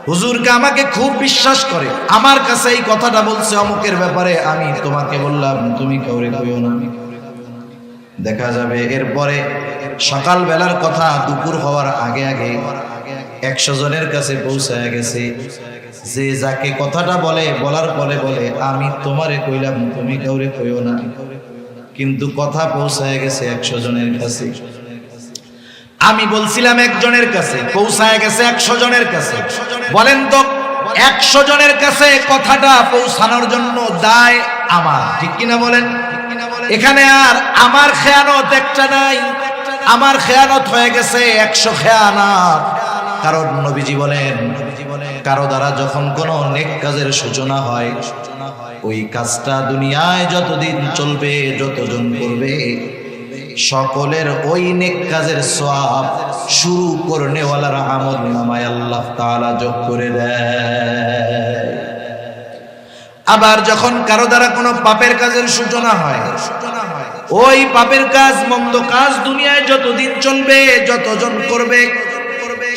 হুজুরকে আমাকে খুব বিশ্বাস করে, আমার কাছে এই কথাটা বলছে অমুকের ব্যাপারে, আমি তোমাকে বললাম তুমি কাউরে কইও না। দেখা যাবে এরপরে সকাল বেলার কথা দুপুর হওয়ার আগে আগে 100 জনের কাছে পৌঁছায় গেছে। যে যাকে কথাটা বলে, বলার পরে বলে আমি তোমারে কইলাম তুমি কাউরে কইও না, কিন্তু কথা পৌঁছায় গেছে 100 জনের কাছে। আমি বলছিলাম একজনের কাছে, পৌঁছায় গেছে 100 জনের কাছে। বলেন তো 100 জনের কাছে কথাটা পৌঁছানোর জন্য দায় আমার, ঠিক কিনা বলেন? এখানে আর আমার খেয়ানত একটা নাই, আমার খেয়ানত হয়ে গেছে 100 খেয়ানত। কারণ নবীজি বলেন কারো দ্বারা যখন কোনো নেক কাজের সূচনা হয়, ওই কাজটা দুনিয়ায় যতদিন চলবে, যতজন করবে, সকলের ওই নেক কাজের সওয়াব শুরু করনেওয়ালার আমল নামায় আল্লাহ তাআলা যোগ করে দেয়। আবার যখন কারো দ্বারা কোনো পাপের কাজের সূচনা হয়, ওই পাপের কাজ, মন্দ কাজ দুনিয়ায় যতদিন চলবে, যতজন করবে,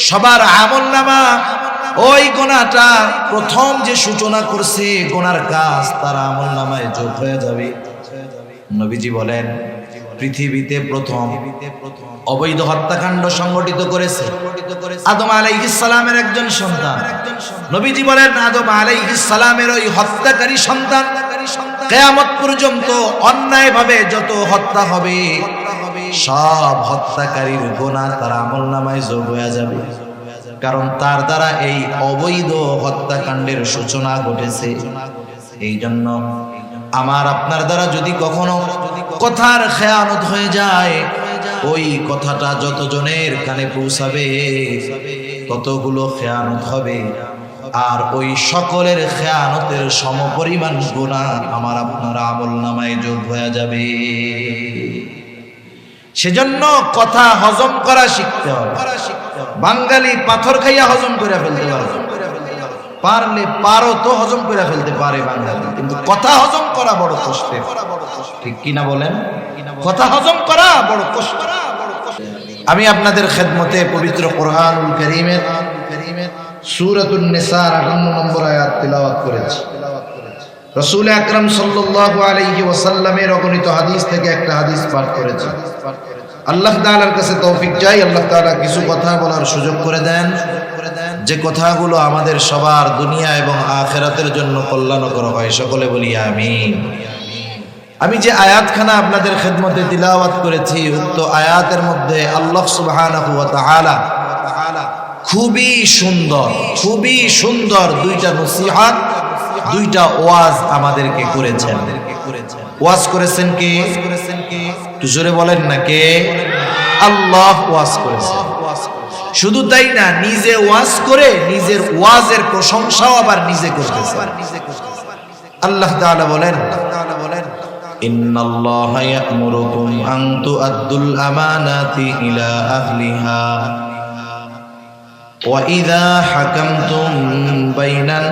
সবার আমল নামা ওই গোনাটা প্রথম যে সূচনা করছে গোনার কাজ, তার আমল নামায় যোগ হয়ে যাবে। নবীজি বলেন পৃথিবীতে প্রথম অবৈধ হত্যাকাণ্ড সংগঠিত করেছে আদম আলাইহিস সালামের একজন সন্তান। নবীজি বলেন আদম আলাইহিস সালামের ওই হত্যাকারী সন্তান কিয়ামত পর্যন্ত অন্যায়ভাবে যত হত্যা হবে, সব হত্যাকারীর গুনাহ তার আমলনামায় যোগ হয়ে যাবে। কারণ তার দ্বারা এই অবৈধ হত্যাকাণ্ডের সূচনা ঘটেছে। এই জন্য আমার আপনার দ্বারা যদি কখনো কথার খেয়ানত হয়ে যায়, ওই কথাটা যতজনের কানে পৌঁছাবে ততগুলো খেয়ানত হবে, আর ওই সকলের খেয়ানতের সমপরিমাণ গুনাহ আমার আপনার আমলনামায় যোগ হয়ে যাবে। সেজন্য কথা হজম করা শিখতে হবে। বাঙালি পাথর খাইয়া হজম করে ফেলতে পারলে পারো তো হজম করে ফেলতে পারে বাঙালি, কিন্তু কথা হজম করা বড় কষ্টের, ঠিক কিনা বলেন? কথা হজম করা বড় কষ্ট। আমি আপনাদের খেদমতে পবিত্র কোরআনুল কারীমের সূরাতুন নিসার 58 নম্বর আয়াত তেলাওয়াত করেছি। রাসূল আকরাম সাল্লাল্লাহু আলাইহি ওয়াসাল্লামের অগণিত হাদিস থেকে একটা হাদিস পাঠ করেছি। আল্লাহ তাআলার কাছে তৌফিক চাই, আল্লাহ তাআলা কিছু কথা বলার সুযোগ করে দেন, যে কথাগুলো আমাদের সবার দুনিয়া এবং আখিরাতের জন্য কল্যাণকর হয়। সকলে বলি আমিন। আমি যে আয়াতখানা আপনাদের খেদমতে তিলাওয়াত করেছি, উক্ত আয়াতের মধ্যে আল্লাহ সুবহানাহু ওয়া তাআলা খুবই সুন্দর দুইটা নসিহত, দুইটা ওয়াজ আমাদেরকে করেছেন। ওয়াজ করেছেন কে? একটু জোরে বলেন না, কে? আল্লাহ ওয়াজ করেছেন। শুধু তাই না, নিজে ওয়াজ করে নিজের ওয়াজের প্রশংসাও আবার নিজে করতেছেন। আল্লাহ তাআলা বলেন ইন্নাল্লাহা ইয়া'মুরুকুম আন তু'আদ্দুল আমানাতি ইলা আহলিহা ওয়া ইযা হাকামতুম বাইনান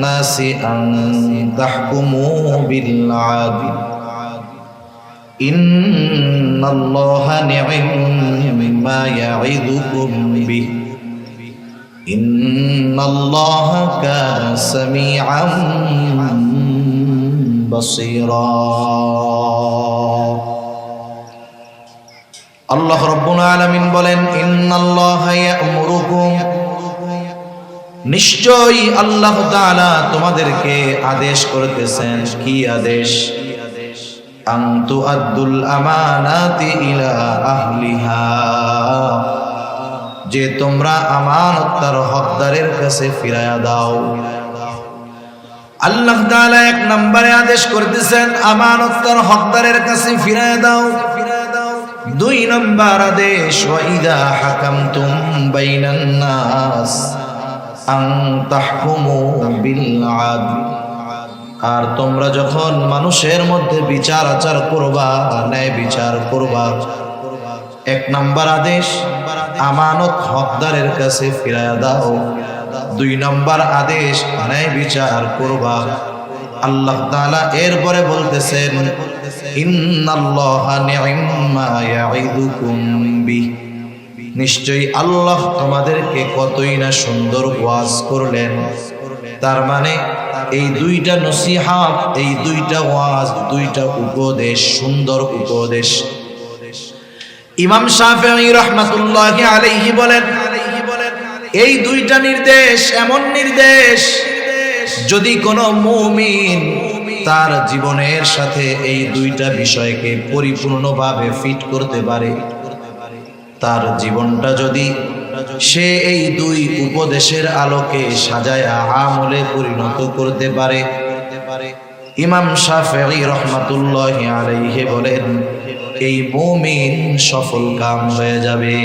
নাসি আন তাহকুমু বিল আদল ইন্নাল্লাহা নি'মা ইয়া'iদুকুম বিহি ইন্নাল্লাহা কানা সামিআন বাসীরা। আল্লাহ রাব্বুল আলামিন বলেন ইন্নাল্লাহা ইয়া'মুরুকুম, নিশ্চয়ই আল্লাহ তাআলা তোমাদেরকে আদেশ করতেছেন। কি আদেশ? আন তুআদ্দুল আমানাতি ইলা আহলিহা, যে তোমরা আমানত তার হকদারের কাছে ফিরায়া দাও। আল্লাহ তাআলা এক নম্বরে আদেশ করতেছেন আমানত তার হকদারের কাছে ফিরায়া দাও। 2 নম্বর আদেশ ওয়া ইযা হাকামতুম বাইনান নাস আন তাহকুমু বিল আদল, আর তোমরা যখন মানুষের মধ্যে বিচার আচার করবা, ন্যায় বিচার করবা, 1 নম্বর আদেশ আমানত হকদারের কাছে ফিরায়া দাও। 2 নম্বর আদেশ ন্যায় বিচার করবা। আল্লাহ তাআলা এরপরে বলতেছেন ইন্নাল্লাহা নি'মা ইয়া'iদুকুম বিহি, নিশ্চয়ই আল্লাহ তোমাদেরকে কতই না সুন্দর ওয়াজ করলেন। তার মানে এই দুইটা নসিহত, এই দুইটা ওয়াজ, দুইটা উপদেশ, সুন্দর উপদেশ। ইমাম শাফিঈ রাহমাতুল্লাহি আলাইহি বলেন, এই দুইটা নির্দেশ এমন নির্দেশ, যদি কোনো মুমিন তার জীবনের সাথে এই দুইটা বিষয়কে পরিপূর্ণভাবে ফিট করতে পারে, তার জীবনটা যদি সে এই দুই উপদেশের আলোকে সাজায়া আমলে পরিণত করতে পারে, ইমাম শাফিঈ রাহমাতুল্লাহি আলাইহি বলেন, এই মুমিন সফল কাম হয়ে যাবে।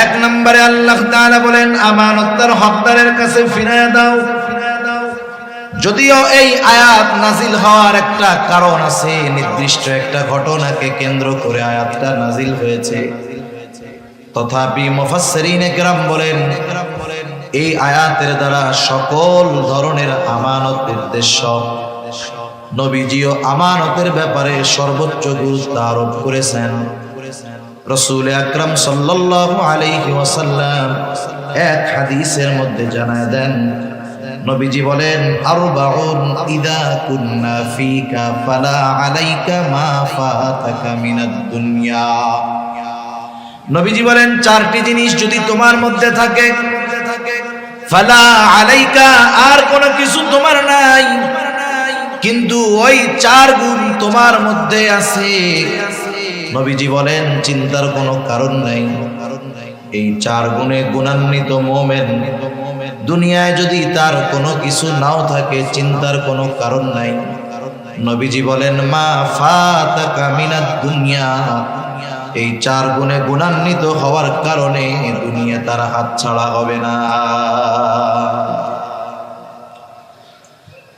এক নম্বরে আল্লাহ তাআলা বলেন, আমানত তার হকদারের কাছে ফিরিয়ে দাও। যদিও এই আয়াত নাজিল হওয়ার একটা কারণ আছে, নির্দিষ্ট একটা ঘটনাকে কেন্দ্র করে আয়াতটা নাজিল হয়েছে, তথাপি মুফাসসিরিনে কেরাম বলেন, এই আয়াতের দ্বারা সকল ধরনের আমানত নির্দেশ্য। নবীজিও আমানতের ব্যাপারে সর্বোচ্চ গুরুত্ব আরোপ করেছেন। রাসূল আকরাম সাল্লাল্লাহু আলাইহি ওয়াসাল্লাম এক হাদিসের মধ্যে জানায় দেন, নবীজি বলেন, আরবাউন ইদা কুন্না ফিকা ফালা আলাইকা মা ফাতাকা মিনাদ দুনিয়া। নবীজি বলেন, চারটি জিনিস যদি তোমার মধ্যে থাকে, ফালা আলাইকা, আর কোনো কিছু তোমার নাই, কিন্তু ওই চার গুণ তোমার মধ্যে আছে, নবীজি বলেন চিন্তার কোনো কারণ নাই। এই চার গুণে গুণান্বিত মুমিন দুনিয়ায় যদি তার কোনো কিছু নাও থাকে, চিন্তার কোনো কারণ নাই। নবীজি বলেন, মা ফাতাকা মিনাদ দুনিয়া, এই চার গুণে গুণান্বিত হওয়ার কারণে দুনিয়া তার হাতছাড়া হবে না।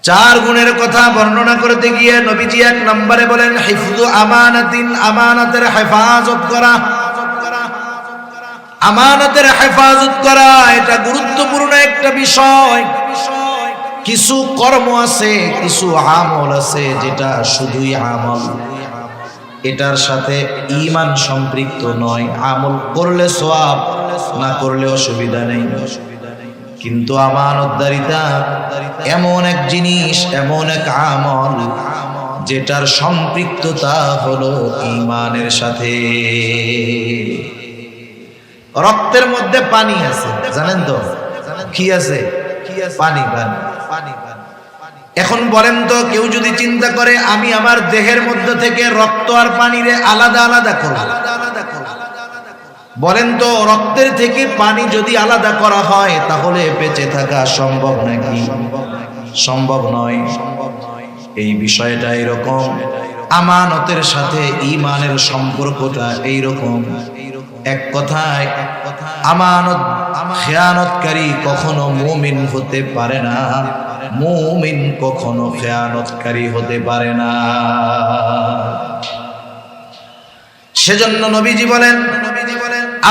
চার গুণের কথা বর্ণনা করতে গিয়ে নবীজি এক নম্বরে বলেন, হিফযু আমানাতিন, আমানতের হেফাজত করা। আমানতের হেফাজত করা এটা গুরুত্বপূর্ণ একটা বিষয়। কিছু কর্ম আছে, কিছু আমল আছে যেটা শুধুই আমল, এটার সাথে ঈমান সম্পৃক্ত নয়। আমল করলে সওয়াব, না করলে অসুবিধা নেই। কিন্তু আমানতদারিতা এমন এক জিনিস, এমন এক আমল যেটার সম্পৃক্ততা হলো ঈমানের সাথে। রক্তের মধ্যে পানি আছে, জানেন তো? কি আছে? পানি। এখন বলেন তো, কেউ যদি চিন্তা করে আমি আমার দেহের মধ্যে থেকে রক্ত আর পানিরে আলাদা আলাদা করব, বলেন তো রক্তের থেকে পানি যদি আলাদা করা হয় তাহলে বেঁচে থাকা সম্ভব নাকি? সম্ভব নয়। এই বিষয়টা এরকম, আমানতের সাথে ঈমানের সম্পর্কটা এইরকম। এক কথায় আমানত খেয়ানতকারী কখনো মুমিন হতে পারে না, মুমিন কখনো খেয়ানতকারী হতে পারে না। সেজন্য নবীজি বলেন,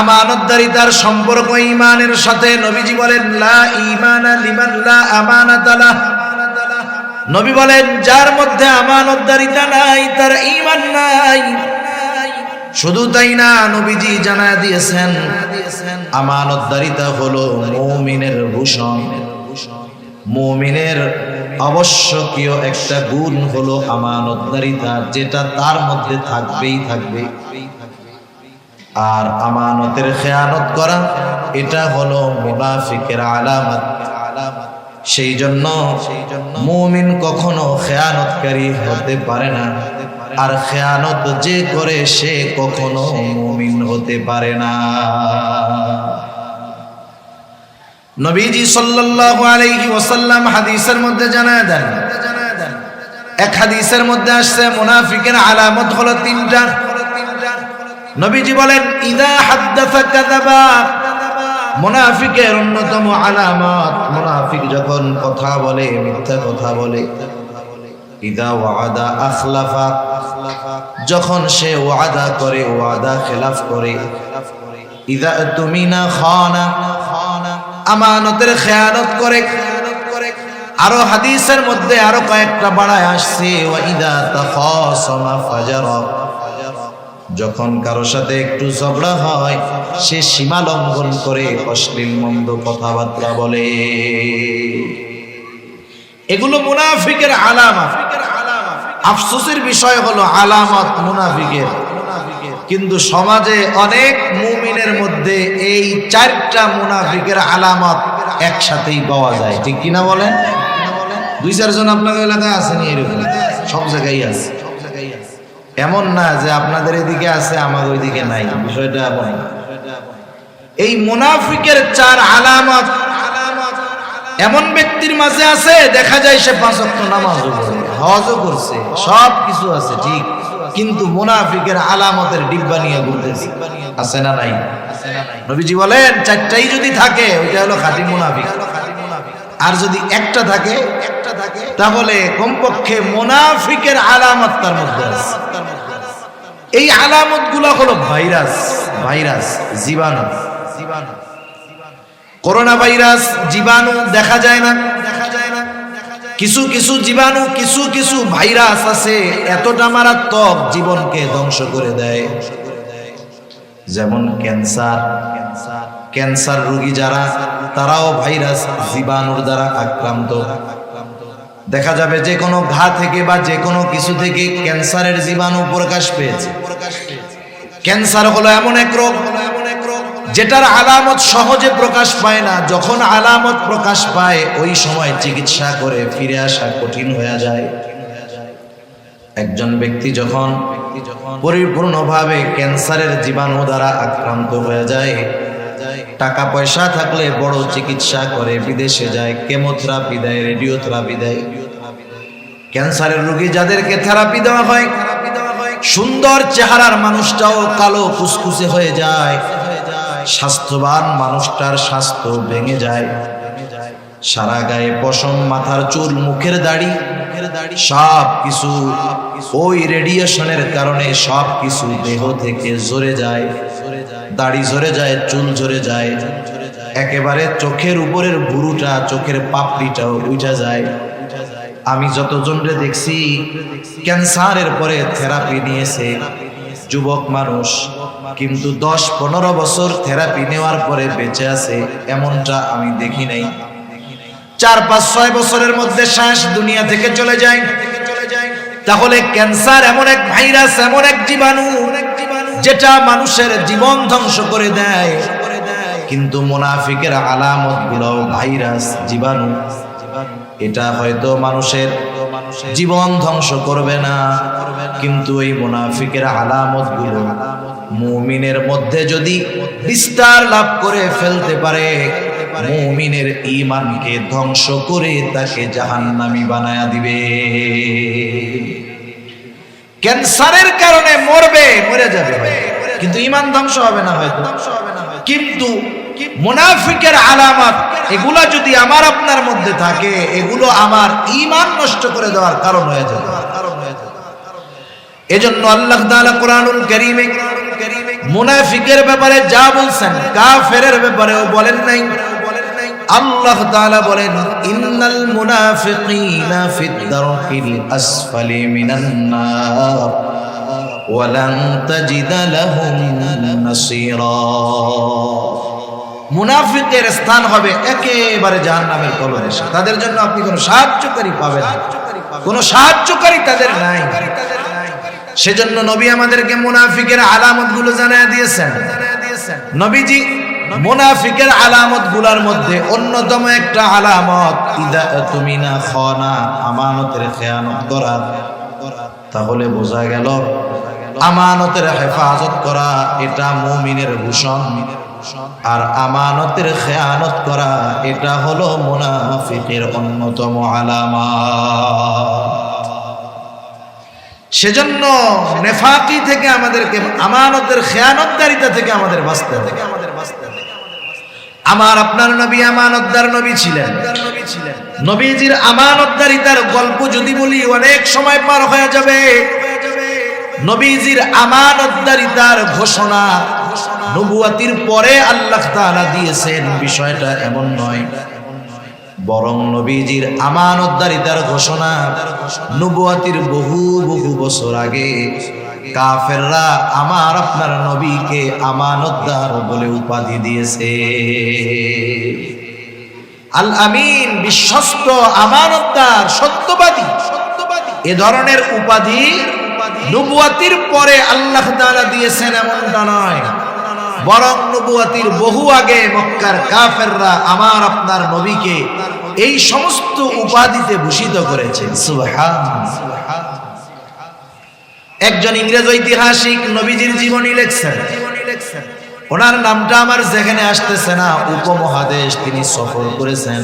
আমানতদারিতার সম্পর্ক ঈমানের সাথে। নবীজি বলেন, লা ঈমানা লিমান লা আমানাতা লাহ। নবী বলেন, যার মধ্যে আমানতদারিতা নাই তার ঈমান নাই। শুধু তাই না, নবীজি জানায় দিয়েছেন আমানতদারিতা হলো মুমিনের ভূষণ। মুমিনের আবশ্যকীয় একটা গুণ হলো আমানতদারিতা, যেটা তার মধ্যে থাকবেই থাকবে। আর আমানতের খেয়ানত করা এটা হলো মুনাফিকের আলামত। সেই জন্য মুমিন কখনো খেয়ানতকারী হতে পারে না, আর খেয়ানত যে করে সে কখনো মুমিন হতে পারে না। নবীজি সাল্লাল্লাহু আলাইহি ওয়াসাল্লাম হাদিসের মধ্যে জানায় দেন, এক হাদিসের মধ্যে আসছে মুনাফিকের আলামত হলো তিনটা। নবীজি বলেন, ইযা হাদ্দাসা কাযাবা। মুনাফিকের অন্যতম আলামত, মুনাফিক যখন কথা বলে মিথ্যা কথা বলে। ইযা ওয়াদা আখলাফা, যখন সে ওয়াদা করে ওয়াদা খেলাফ করে। ইযা তুমিনা খানা, আমানতের খেয়ানত করে। আরো হাদিসের মধ্যে আরো কয়েকটা বাড়ায় আসছে, ওয়া ইযা তাখাসামা ফাজারা, যখন কারো সাথে একটু ঝগড়া হয় সে সীমা লঙ্ঘন করে অশ্লীল মন্দ কথাবার্তা বলে। এগুলো মুনাফিকের আলামত। আফসোসের বিষয় হলো আলামত মুনাফিকের, কিন্তু সমাজে অনেক মুমিনের মধ্যে এই চারটা মুনাফিকের আলামত একসাথেই পাওয়া যায়, ঠিক কিনা বলেন? 2-4 জন আপনাদের এলাকায় আছেন এরকম, সব জায়গায় আছে। এমন না যে আপনাদের এদিকে আছে আমাদের ওইদিকে নাই, বিষয়টা এমন না। এই মুনাফিকের 4 আলামত এমন ব্যক্তির মাঝে আছে, দেখা যায় সে 5 ওয়াক্ত নামাজও পড়ে, হজও করছে, সব কিছু আছে ঠিক, কিন্তু মুনাফিকের আলামতের ডিব্বা নিয়ে ঘুরতেছে। আছে না নাই? নবীজি বলেন 4টাই যদি থাকে ওইটা হলো খাঁটি মুনাফিক। আর যদি একটা থাকে তাহলে কমপক্ষে মুনাফিকের আলামত তার মধ্যে আছে। এই আলামত গুলো হলো ভাইরাস, জীবাণু। করোনা ভাইরাস জীবাণু দেখা যায় না, কিছু কিছু জীবাণু, কিছু কিছু ভাইরাস আছে এতটা মারাত্মক জীবনকে ধ্বংস করে দেয়। যেমন ক্যান্সার রোগী যারা, তারাও ভাইরাস জীবাণুর দ্বারা আক্রান্ত। দেখা যাবে যে কোনো ঘা থেকে বা যে কোনো কিছু থেকে ক্যান্সারের জীবাণু প্রকাশ পেয়েছে। ক্যান্সার হলো এমন এক রোগ যেটার আলামত সহজে প্রকাশ পায় না, যখন আলামত প্রকাশ পায় ওই সময় চিকিৎসা করে ফিরে আসা কঠিন হয়ে যায়। একজন ব্যক্তি যখন পরিপূর্ণভাবে ক্যান্সারের জীবাণু দ্বারা আক্রান্ত হয়ে যায়, টাকা পয়সা থাকলে বড় চিকিৎসা করে বিদেশে যায়, কেমোথেরাপি দেয়, রেডিওথেরাপি দেয়। ক্যান্সারের রোগী যাদেরকে থেরাপি দেওয়া হয়, সুন্দর চেহারার মানুষটাও কালো কুসকুসে হয়ে যায়, স্বাস্থ্যবান মানুষটার স্বাস্থ্য ভেঙে যায়, সারা গায়ে পশম, মাথার চুল, মুখের দাড়ি সব কিছু ওই রেডিয়েশনের কারণে সব কিছু দেহ থেকে ঝরে যায়, দাড়ি ঝরে যায়, চুল ঝরে যায়, একেবারে চোখের উপরের ভুরুটা, চোখের পাপড়িটাও উঠে যায়। আমি যতজনরে দেখছি ক্যান্সারের পরে থেরাপি নিয়েছে যুবক মানুষ, কিন্তু 10-15 বছর থেরাপি নেওয়ার পরে বেঁচে আছে এমনটা আমি দেখি নাই। 4-5-6 বছরের মধ্যে শেষ, দুনিয়া থেকে চলে যায়। তাহলে ক্যান্সার এমন এক ভাইরাস, এমন এক জীবাণু যেটা মানুষের জীবন ধ্বংস করে দেয়। কিন্তু মুনাফিকের আলামত গুলো ভাইরাস, জীবাণু, এটা হয়তো মানুষের জীবন ধ্বংস করবে না, কিন্তু এই মুনাফিকের আলামত গুলো মুমিনের মধ্যে যদি বিস্তার লাভ করে ফেলতে পারে, মুমিনের ঈমানকে ধ্বংস করে তাকে জাহান্নামী বানায়া দিবে। ক্যান্সারের কারণে মরে যাবে, কিন্তু ঈমান ধ্বংস হবে না হয়তো। কিন্তু মুনাফিকের আলামত এগুলা যদি আমার আপনার মধ্যে থাকে, এগুলো আমার ঈমান নষ্ট করে দেওয়ার কারণ হয়ে যাবে। এজন্য আল্লাহ তাআলা কোরআনুল কারীমে মুনাফিকের ব্যাপারে যা বলছেন, কাফেরের ব্যাপারেও বলেন নাই। আল্লাহ তাআলা বলেন, ইন্নাল মুনাফিকিনা ফিদ দারকিল আসফালি মিনান নার ওয়া লান তাজিদা লাহুম নাসীরা। মুনাফিকের স্থান হবে একেবারে জাহান্নামের তলদেশে। তাদের জন্য আপনি কোনো সাহায্যকারী পাবেন না, কোনো সাহায্যকারী তাদের নাই। সেজন্য নবী আমাদেরকে মুনাফিকের আলামত গুলো জানায় দিয়েছেন। নবীজি মুনাফিকের আলামত গুলার মধ্যে অন্যতম একটা আলামত, ইদা তুমিনা খানা, আমানতের খেয়ানত করা। তাহলে বোঝা গেল আমানতের হেফাজত করা এটা মুমিনের ভূষণ, আর আমানতের খেয়ানত করা এটা হলো মুনাফিকের অন্যতম আলামত। সেজন্য নেফাকি থেকে আমাদেরকে, আমানতের খেয়ানতদারিতা থেকে আমাদের বাঁচতে হবে। আমার আপনার নবী আমানতদার নবী ছিলেন। নবীজির আমানতদারিতার গল্প যদি বলি অনেক সময় পার হয়ে যাবে। নবীজির আমানতদারিতার ঘোষণা নবুয়াতির পরে আল্লাহ তাআলা দিয়েছেন, বিষয়টা এমন নয়। বরং নবীজির আমানতদারিতার ঘোষণা নবুয়াতির বহু বহু বছর আগে কাফেররা আমার আপনার নবীকে আমানতদার বলে উপাধি দিয়েছে। আল আমিন, বিশ্বস্ত, আমানতদার, সত্যবাদী, এ ধরনের উপাধি নবুয়াতির পরে আল্লাহ তাআলা দিয়েছেন এমনটা নয়, বরং নবুয়াতির বহু আগে মক্কার কাফেররা আমার আপনার নবীকে এই সমস্ত উপাধিতে ভূষিত করেছেন। সুবহানাল্লাহ। একজন ইংরেজ ঐতিহাসিক নবীজির জীবনী লিখছেন, ওনার নামটা আমার যেখানে আসতেছে না। উপমহাদেশ তিনি সফর করেছেন,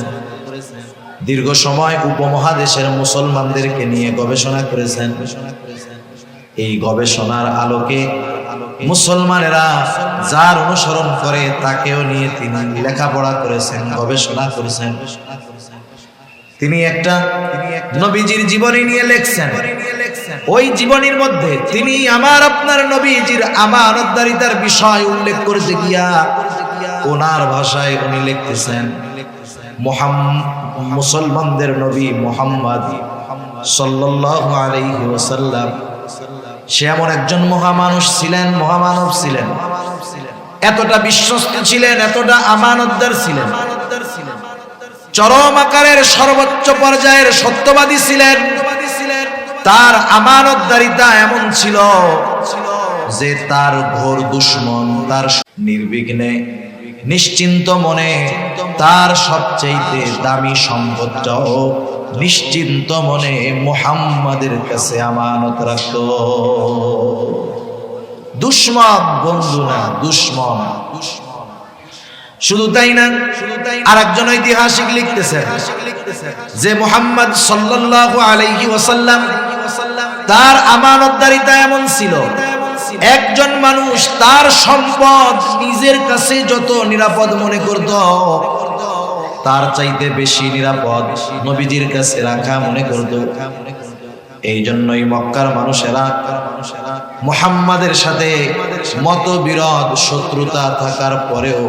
দীর্ঘ সময় উপমহাদেশের মুসলমানদেরকে নিয়ে গবেষণা করেছেন। এই গবেষণার আলোকে মুসলমানেরা যার অনুসরণ করে তাকেও নিয়ে তিনি লেখাপড়া করেছেন, গবেষণা করেছেন। তিনি একটা নবীজির জীবনী নিয়ে লিখছেন। ওই জীবনীর মধ্যে তিনি আমার আপনার নবীজির আমানতদারিতার বিষয় উল্লেখ করতে গিয়া ওনার ভাষায় উনি লিখতেছেন, মুসলমানদের নবী মুহাম্মদ সাল্লাল্লাহু আলাইহি ওয়াসাল্লাম সে এমন একজন মহামানুষ ছিলেন, মহামানব ছিলেন, এতটা বিশ্বস্ত ছিলেন, এতটা আমানতদার ছিলেন, চরম আকারের সর্বোচ্চ পর্যায়ের সত্যবাদী ছিলেন। তার আমানতদারিতা এমন ছিল যে তার ঘোর দুশমন তার নির্বিঘ্নে নিশ্চিন্ত মনে তার সবচেয়ে দামি সম্পদটাও নিশ্চিন্ত মনে মুহাম্মাদের কাছে আমানত রাখত। দুশমন বন্ধু না, দুশমন। শুধু তাই না, আরেকজন ঐতিহাসিক লিখতেছেন যে মুহাম্মদ সাল্লাল্লাহু আলাইহি ওয়াসাল্লাম তার আমানতদারিতা এমন ছিল, একজন মানুষ তার সম্পদ নিজের কাছে যত নিরাপদ মনে করত, তার চাইতে বেশি নিরাপদ নবীজির কাছে রাখা মনে করত। এই জন্যই মক্কার মানুষেরা মুহাম্মাদের সাথে মতবিরোধ, শত্রুতা থাকার পরেও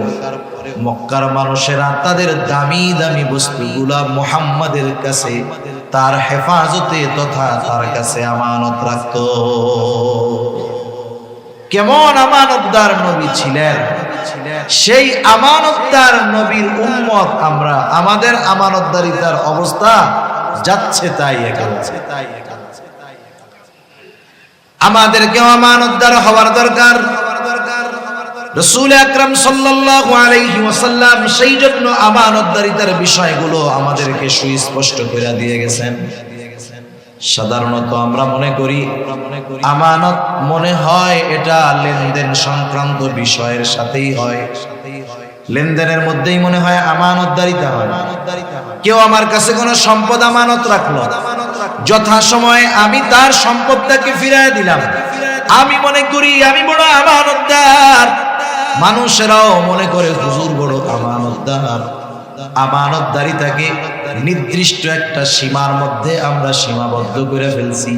মক্কার মানুষেরা তাদের দামি দামি বস্তুগুলা মুহাম্মাদের কাছে তার হেফাজতে তথা তার কাছে আমানত রাখত। কেমন আমানতদার নবী ছিলেন! সেই আমানতদার নবীর উম্মত আমরা, আমাদের আমানতদারিতার অবস্থা যাচ্ছে তাই একেবারে। আমাদেরকেও আমানতদার হওয়ার দরকার। রাসূল আকরাম সাল্লাল্লাহু আলাইহি ওয়াসাল্লাম সেই জন্য আমানতদারিতার বিষয়গুলো আমাদেরকে সুস্পষ্ট করে দিয়ে গেছেন। সাধারণত আমরা মনে করি আমানত মনে হয় এটা লেনদেন সংক্রান্ত বিষয়ের সাথেই হয়, লেনদেনের মধ্যেই মনে হয় আমানতদারিতা হয়। কেউ আমার কাছে কোনো সম্পদ আমানত রাখলো, যথাসময়ে আমি তার সম্পদটাকে ফিরিয়ে দিলাম, আমি মনে করি আমি বড় আমানতদার। মানুষেরাও মনে করে হুজুর বড় আমানতদার। আমানতদারিতাকে নির্দিষ্ট একটা সীমার মধ্যে আমরা সীমাবদ্ধ করে ফেলছি,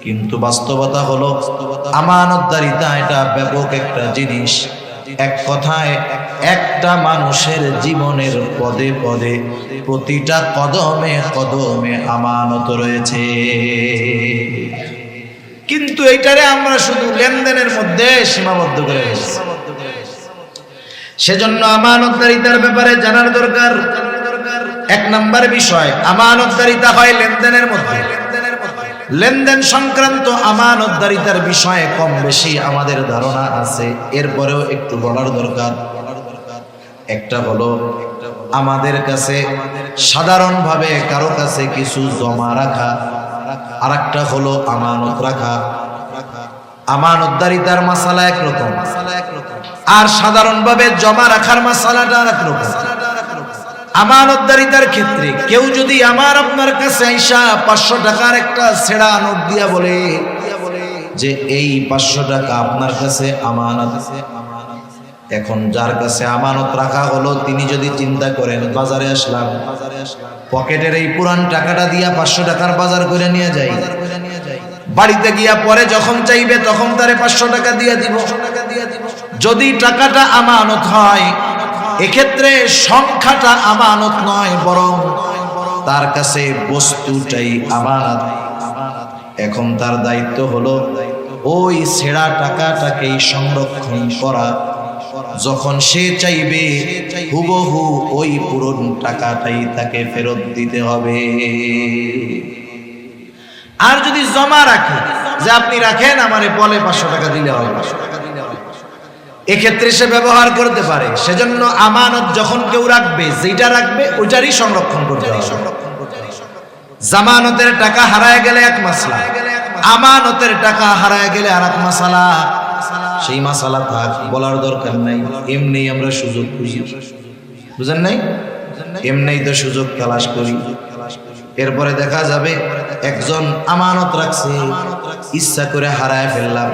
কিন্তু বাস্তবতা হলো আমানতদারিতা এটা ব্যাপক একটা জিনিস। এক কথায় একটা মানুষের জীবনের পদে পদে প্রতিটা কদমে কদমে আমানত রয়েছে, কিন্তু এইটারে আমরা শুধু লেনদেনের মধ্যে সীমাবদ্ধ করে ফেলছি। সেজন্য আমানতদারিতার ব্যাপারে জানার দরকার। এক নাম্বার বিষয়, আমানতদারিতা হয় লেনদেনের মধ্যে। লেনদেন সংক্রান্ত আমানতদারিতার বিষয়ে কম বেশি আমাদের ধারণা আছে, এরপরেও একটু বলার দরকার। একটা হলো আমাদের কাছে সাধারণভাবে কারো কাছে কিছু জমা রাখা, আর একটা হলো আমানত রাখা। আমানতদারিতার মাসালা একরকম, আর সাধারণভাবে জমা রাখার মাসালাটা আরেক রকম। আমানতদারিতার ক্ষেত্রে কেউ যদি আমার আপনার কাছে আইসা 500 টাকার একটা ছেঁড়া নোট দিয়া বলে যে এই 500 টাকা আপনার কাছে আমানত, এখন যার কাছে আমানত রাখা হলো তিনি যদি চিন্তা করেন বাজারে আসলাম, পকেটের এই পুরান টাকাটা দিয়া 500 টাকার বাজার করে নিয়ে যাই, বাড়িতে গিয়া পরে যখন চাইবে তখন তারে 500 টাকা দিয়ে দিব। যদি টাকাটা আমানত হয়, এক্ষেত্রে সংখ্যাটা আমানত নয়, বরং তার কাছে বস্তুটাই আমানত। এখন তার দায়িত্ব হলো ওই ছেঁড়া টাকাটাকেই সংরক্ষণ করা, যখন সে চাইবে হুবহু ওই পুরনো টাকাটাই তাকে ফেরত দিতে হবে। আর যদি জমা রাখে, যে আপনি রাখেন আমারে বলে 500 টাকা দিলে হবে, এক্ষেত্রে সে ব্যবহার করতে পারে। সেজন্য আমানত যখন কেউ রাখবে, যেটা রাখবে ওইটারই সংরক্ষণ করতে হবে। জামানতের টাকা হারায় গেলে এক মাসলা, আমানতের টাকা হারায় গেলে আর এক মাসালা। সেই মাসালা থাক, বলার দরকার নাই, এমনি আমরা সুযোগ খুঁজি, বুঝেন নাই? এমনি তো সুযোগ তালাশ করি। এরপরে দেখা যাবে একজন আমানত রাখছে, ইচ্ছা করে হারায় ফেললাম।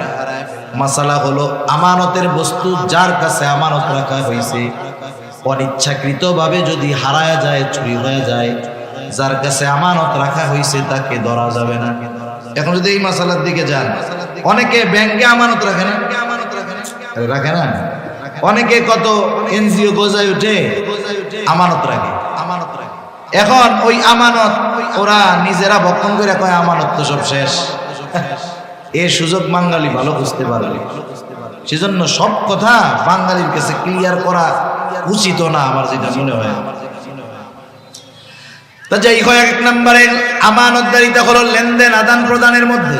মাসালা হলো আমানতের বস্তু যার কাছে আমানত রাখা হয়েছে, অনিচ্ছাকৃত ভাবে যদি হারায় যায়, চুরি হয়ে যায়, যার কাছে আমানত রাখা হয়েছে তাকে ধরা যাবে না। এখন যদি এই মাসালার দিকে যান, অনেকে ব্যাংকে আমানত রাখে না, রাখে না। অনেকে কত এনজিও গজায় উঠে আমানত রাখে। এখন ওই আমানত ওরা নিজেরা বক্ষণ করে কয় আমানত তো সব শেষ। এই সুযোগ বাঙালি ভালো বুঝতে পারবে। সেজন্য সব কথা বাঙালির কাছে ক্লিয়ার করা উচিত না, আমার যেটা মনে হয়। তা যাই হোক, 1 নম্বরে আমানতদারিতা হলো লেনদেন আদান প্রদানের মধ্যে।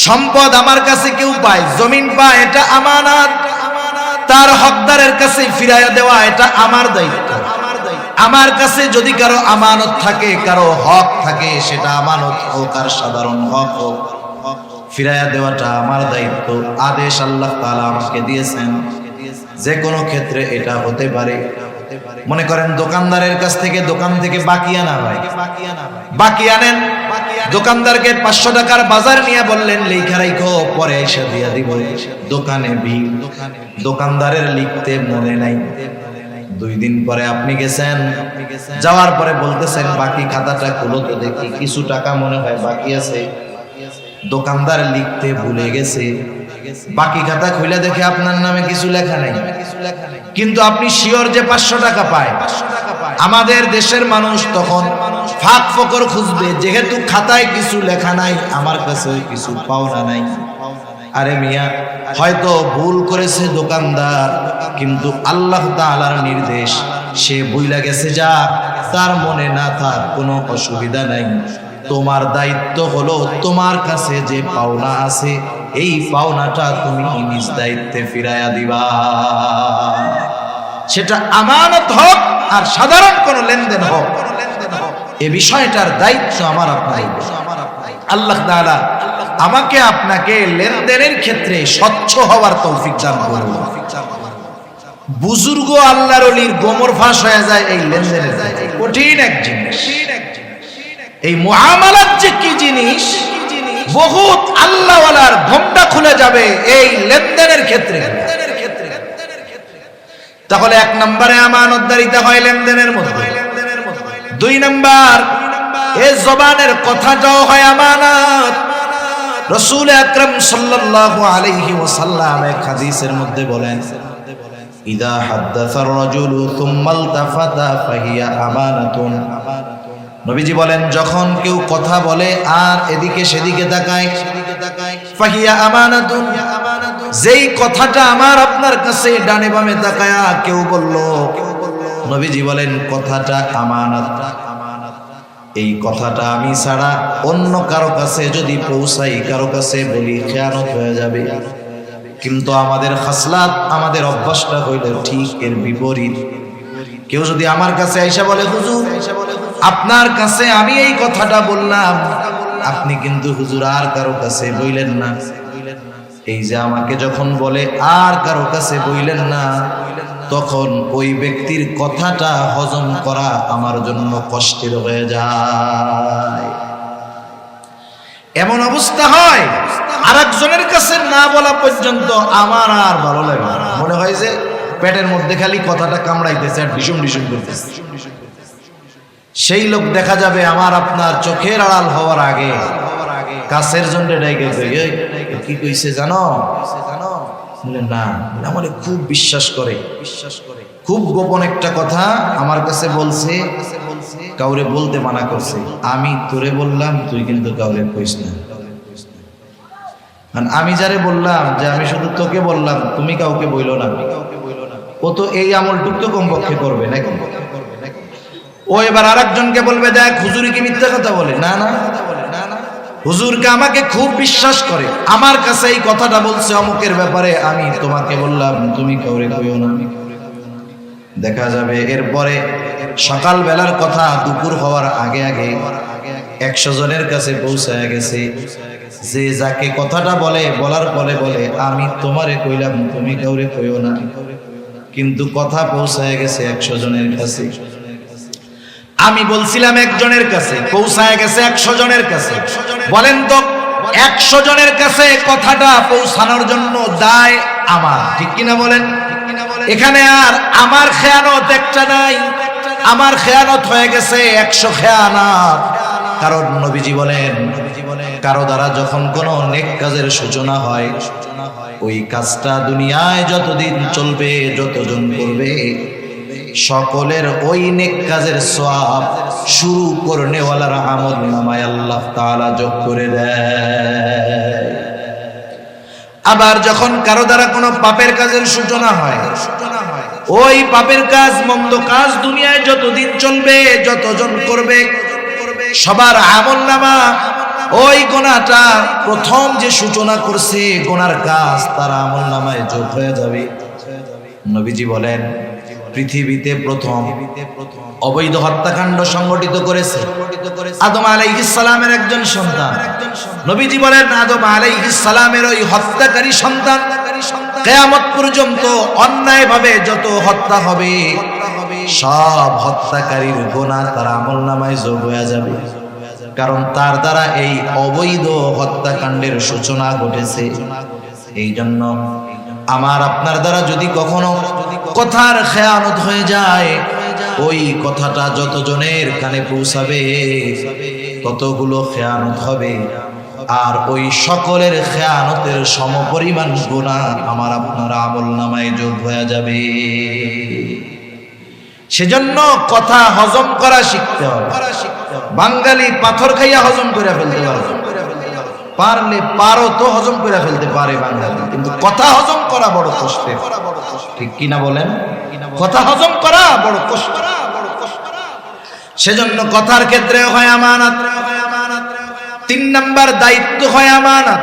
সম্পদ আমার কাছে কেউ পায়, জমিন পায়, এটা আমানত। তার হকদারের কাছে ফিরাইয়া দেওয়া এটা আমার দায়িত্ব। আমার কাছে যদি কারো আমানত থাকে, কারো হক থাকে, সেটা আমানত হোক আর সাধারণ হক হোক, ফিরাইয়া দেওয়াটা আমার দায়িত্ব। আদেশ আল্লাহ তাআলা আমাকে দিয়েছেন। যে কোনো ক্ষেত্রে এটা হতে পারে। মনে করেন দোকানদারের কাছ থেকে, দোকান থেকে বাকি আনা হয়, বাকি আনেন, দোকানদারকে 500 টাকার বাজার নিয়ে বললেন লেখা রাখো, পরে এসে দিয়া দিব। দোকানে ভিড়, দোকানদারের লিখতে মনে নাই। 2 দিন পরে আপনি গেছেন, যাওয়ার পরে বলতেছেন বাকি খাতাটা খুলো তো দেখি, কিছু টাকা মনে হয় বাকি আছে। দোকানদার লিখতে ভুলে গেছে, বাকি খাতা খুলে দেখে আপনার নামে কিছু লেখা নাই, কিন্তু আপনি শিওর যে 500 টাকা পায়। আমাদের দেশের মানুষ তখন ফাঁক ফকর খুঁজবে, যেহেতু খাতায় কিছু লেখা নাই, আমার কাছে কিছু পাওনা নাই। আরে মিয়া, হয়তো ভুল করেছে দোকানদার, কিন্তু আল্লাহ তাআলার নির্দেশ, সে ভুইলা গেছে, যা তার মনে না থাক, কোনো অসুবিধা নাই। তোমার দায়িত্ব হলো তোমার কাছে যে পাওনা আছে, এই পাওনাটা তুমি নিজ দায়িত্বে ফিরাইয়া দিবা। সেটা আমানত হোক আর সাধারণ কোন লেনদেন হোক, এই বিষয়টার দায়িত্ব আমার আপনার। আল্লাহ তাআলা আমাকে আপনাকে লেনদেনের ক্ষেত্রে স্বচ্ছ হওয়ার তৌফিক দান করুন। বুজুর্গ আল্লাহর ওলির গোমর ফাঁস হয়ে যায় এই লেনদেনের, কঠিন এক জিনিস। এই মুআমালাত যে কি জিনিস, বহুত আল্লাহওয়ালার ঘোমটা খুলে যাবে এই লেনদেনের ক্ষেত্রে। তাহলে 1 নম্বরে আমানতদারিতা হয় লেনদেনের মধ্যে। 2 নম্বর, এই জবানের কথাটাও হয় আমানত। রাসূল আকরাম সাল্লাল্লাহু আলাইহি ওয়াসাল্লাম এক হাদিসের মধ্যে বলেন, ইদা হাদাসার রাজুলু সুম্মা ইলতাফাতা ফাহিয়া আমানাতুন। নবীজি বলেন, যখন কেউ কথা বলে আর এদিকে সেদিকে তাকায়, ফাহিয়া আমানাতুন, যেই কথাটা আমার আপনার কাছে ডানে বামে তাকায়া কেউ বলল, নবীজি বলেন কথাটা আমানত। এই কথাটা আমি ছাড়া অন্য কারো কাছে যদি পৌঁছাই, কারো কাছে বলি, খেয়ানত হয়ে যাবে। কিন্তু আমাদের খাসলাত, আমাদের অভ্যাসটা হইল ঠিক এর বিপরীত। কেউ যদি আমার কাছে আইসা বলে, হুজুর আপনার কাছে আমি এই কথাটা বললাম, আপনি কিন্তু হুজুর আর কারো কাছে বইলেন না। এই যে আমাকে যখন বলে আর কারো কাছে বইলেন না, তখন ওই ব্যক্তির কথাটা হজম করা আমার জন্য কষ্টের হয়ে যায়। এমন অবস্থা হয় আরেকজনের কাছে না বলা পর্যন্ত আমার আর ভালো লাগে না। মনে হয় যে পেটের মধ্যে খালি কথাটা কামড়াইতেছে আর ডিসুম ডিসুম করতেছে। সেই লোক দেখা যাবে আমার আপনার চোখের আড়াল হওয়ার আগে কাছের জন্য ডাইকে কি কইছে জানো? না, আমার খুব বিশ্বাস করে, খুব গোপন একটা কথা আমার কাছে বলছে, কাউরে বলতে মানা করছে। আমি তোরে বললাম, তুই কিন্তু কাউরে কইস না। আমি যারে বললাম যে আমি শুধু তোকে বললাম, তুমি কাউকে বইলো না, ও তো এই আমলটুক তো কমপক্ষে করবে নাকি? ও এবার আরেকজনকে বলবে, দেখ হুজুর কি মিথ্যা কথা বলে? না না, হুজুরকে আমাকে খুব বিশ্বাস করে, আমার কাছে এই কথাটা বলছে অমুকের ব্যাপারে, আমি তোমাকে বললাম, তুমি কাউরে কইও না। দেখা যাবে এরপরে সকাল বেলার কথা দুপুর হওয়ার আগে আগে 100 জনের কাছে পৌঁছায় গেছে। যে যাকে কথাটা বলে, বলার পরে বলে, আমি তোমারে কইলাম, তুমি কাউরে কইও না, কিন্তু কথা পৌঁছায় গেছে 100 জনের কাছে। আমি বলছিলাম একজনের কাছে, পৌঁছায় গেছে 100 জনের কাছে। বলেন তো 100 জনের কাছে কথাটা পৌঁছানোর জন্য দায় আমার, ঠিক কিনা বলেন? এখানে আর আমার খেয়ানত একটা নাই, আমার খেয়ানত হয়ে গেছে 100 খেয়ানত। কারণ নবীজি বলেন, কারো দ্বারা যখন কোনো নেক কাজের সূচনা হয়, ওই কাজটা দুনিয়ায় যতদিন চলবে, যতজন করবে, সকলের ওই নেক কাজের সওয়াব শুরু করনেওয়ালার আমল নামায় আল্লাহ তাআলা যোগ করে দেয়। আবার যখন কারো দ্বারা কোনো পাপের কাজের সূচনা হয়, ওই পাপের কাজ, মন্দ কাজ দুনিয়ায় যতদিন চলবে, যতজন করবে, সবার আমলনামা ওই গোনাটা প্রথম যে সূচনা করছে গোনার কাজ, তার আমলনামায় যোগ হয়ে যাবে। নবীজি বলেন, পৃথিবীতে প্রথম অবৈধ হত্যাকাণ্ড সংগঠিত করেছে আদম আলাইহিস সালামের একজন সন্তান। নবীজি বলেন, আদম আলাইহিস সালামের ওই হত্যাকারী সন্তান কিয়ামত পর্যন্ত অন্যায়ভাবে যত হত্যা হবে, সব হত্যাকারীর গুনাহ তার আমলনামায় যোগ হয়ে যাবে। কারণ তার দ্বারা এই অবৈধ হত্যাকাণ্ডের সূচনা ঘটেছে। এই জন্য আমার আপনার দ্বারা যদি কখনো কথার খেয়ানত হয়ে যায়, ওই কথাটা যতজনের কানে পৌঁছাবে, ততগুলো খেয়ানত হবে, আর ওই সকলের খেয়ানতের সমপরিমাণ গুনাহ আমার আপনার আমলনামায় যোগ হয়ে যাবে। সেজন্য কথা হজম করা শিখতে হবে। বাঙালি পাথর খাইয়া হজম করে ফেলতে পারলে পারো তো হজম করে ফেলতে পারে বাঙালি, কিন্তু কথা হজম করা বড় কষ্টের, ঠিক কিনা বলেন? কথা হজম করা বড় কষ্ট। সেজন্য কথার ক্ষেত্রে হয় আমানত। 3 নাম্বার দায়িত্ব হয় আমানত।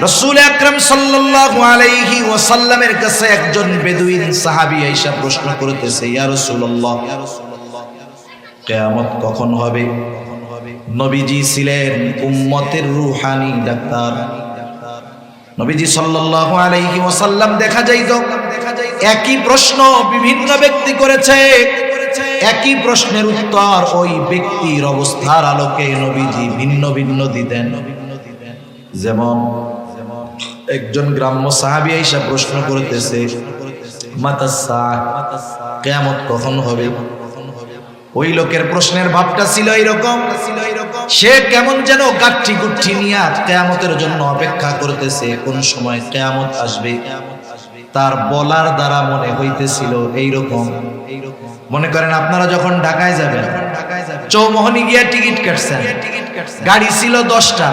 রাসূল আকরাম সাল্লাল্লাহু আলাইহি ওয়াসাল্লামের কাছে একজন বেদুইন সাহাবী আয়েশা প্রশ্ন করতেছে, ইয়া রাসূলুল্লাহ, কিয়ামত কখন হবে? নবীজি ছিলেন উম্মতের রূহানি ডাক্তার। নবীজি সাল্লাল্লাহু আলাইহি ওয়াসাল্লাম দেখা যাইত একই প্রশ্ন বিভিন্ন ব্যক্তি করেছে, একই প্রশ্নের উত্তর ওই ব্যক্তির অবস্থার আলোকে নবীজি ভিন্ন ভিন্ন দিতেন। যেমন একজন গ্রাম্য সাহাবী আয়েশা প্রশ্ন করতেছে, মাতাস সাআহ, কিয়ামত কখন হবে? ওই লোকের প্রশ্নের ভাবটা ছিল এইরকম, সে কেমন যেন গাঠি গুঠি নিয়ে কিয়ামতের জন্য অপেক্ষা করতেছে, কোন সময় কিয়ামত আসবে। তার বলার দ্বারা মনে হইতেছিল এইরকম, মনে করেন আপনারা যখন ঢাকায় যাবেন, চৌমোহনী গিয়া টিকিট কাটছেন, গাড়ি ছিল 10টা,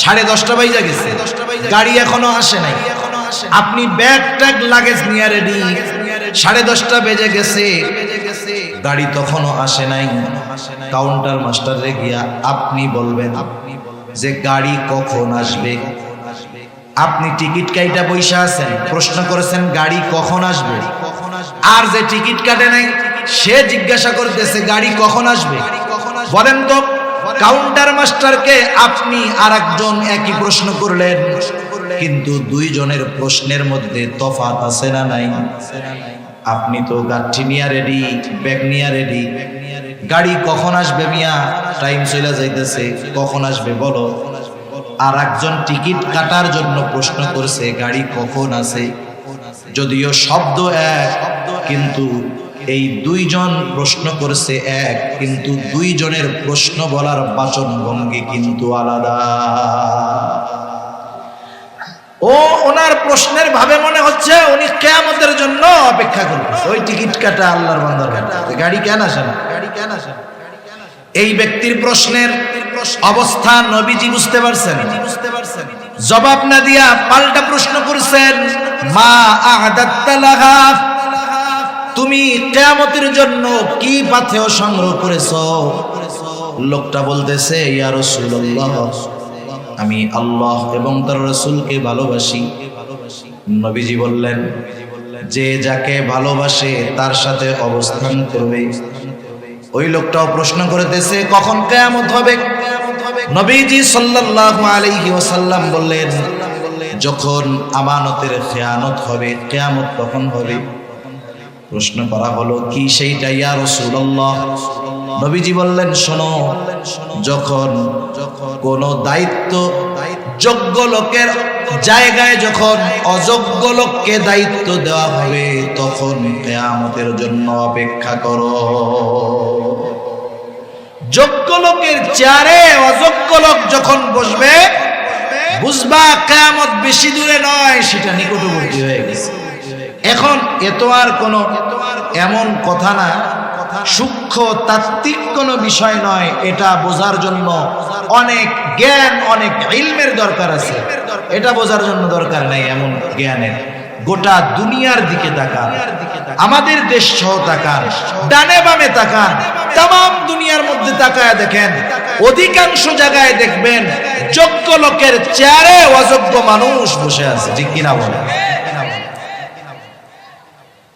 10:30 বাজে গেছে, গাড়ি এখনো আসে নাই, আপনি ব্যাগ ট্যাগ লাগেজ নিয়ে রেডি, 10:30 বেজে গেছে, গাড়ি তখনও আসে নাই। কাউন্টার মাস্টারে গিয়া আপনি বলবেন যে গাড়ি কখন আসবে। আপনি টিকিট কাইটা বইসা আছেন, প্রশ্ন করেছেন গাড়ি কখন আসবে, আর যে টিকিট কাটে নাই সে জিজ্ঞাসা করতেছে গাড়ি কখন আসবে। বলেন তো, কাউন্টার মাস্টারকে আপনি আর একজন একই প্রশ্ন করলেন, কিন্তু দুইজনের প্রশ্নের মধ্যে তফাৎ আছে না নাই? আপনি তো গাঠি নিয়া রেডি, ব্যাগ নিয়া রেডি, গাড়ি কখন আসবে মিয়া, টাইম চলে যাইতেছে, কখন আসবে বলো। আর একজন টিকিট কাটার জন্য প্রশ্ন করছে গাড়ি কখন আসে। যদিও শব্দ এক, কিন্তু এই দুইজন প্রশ্ন করছে এক, কিন্তু দুইজনের প্রশ্ন বলার বাচন ভঙ্গি কিন্তু আলাদা। ও ওনার প্রশ্নের ভাবে মনে হচ্ছে উনি কিয়ামতের জন্য অপেক্ষা করতেছে, ওই টিকিট কাটা আল্লাহর বান্দার গাড়ি কেন আসে না, গাড়ি কেন আসে না। এই ব্যক্তির প্রশ্নের অবস্থা নবীজি বুঝতে পারছেন। জবাব না দিয়া পাল্টা প্রশ্ন করছেন, মা আ'দাত্তা লাহা, তুমি কিয়ামতের জন্য কি পাথেয় সংগ্রহ করেছো? লোকটা বলতেছে, ইয়া রাসূলুল্লাহ, আমি আল্লাহ এবং তার রাসূলকে ভালোবাসি। নবীজি বললেন, যে যাকে ভালোবাসে তার সাথে অবস্থান করবে। ওই লোকটাও প্রশ্ন করতেছে, কখন কিয়ামত হবে? নবীজি সাল্লাল্লাহু আলাইহি ওয়াসাল্লাম বললেন, যখন আমানতের খেয়ানত হবে। কিয়ামত কখন হবে? প্রশ্ন করা হলো, কি সেইটা ইয়া রাসূলুল্লাহ? নবীজি বললেন, শোনো, যখন কোন দায়িত্ব যোগ্য লোকের জায়গায় যখন অযোগ্য লোককে দায়িত্ব দেওয়া হবে, তখন কিয়ামতের জন্য অপেক্ষা করো। যোগ্য লোকের চেয়ারে অযোগ্য লোক যখন বসবে, বুঝবা কিয়ামত বেশি দূরে নয়, সেটা নিকটবর্তী হয়ে গেছে। এখন এত আর কোনো এমন কথা না, সূক্ষ্ম তাত্ত্বিক কোনো বিষয় নয়। এটা বোঝার জন্য অনেক জ্ঞান, অনেক ইলমের দরকার আছে। এটা বোঝার জন্য দরকার নাই এমন জ্ঞানের। গোটা দুনিয়ার দিকে তাকান, আমাদের দেশ সহ তাকান, ডানে বামে তাকান, তাম দুনিয়ার মধ্যে তাকায় দেখেন, অধিকাংশ জায়গায় দেখবেন যোগ্য লোকের চেয়ারে অযোগ্য মানুষ বসে আছে। ঠিক কিনা বলেন?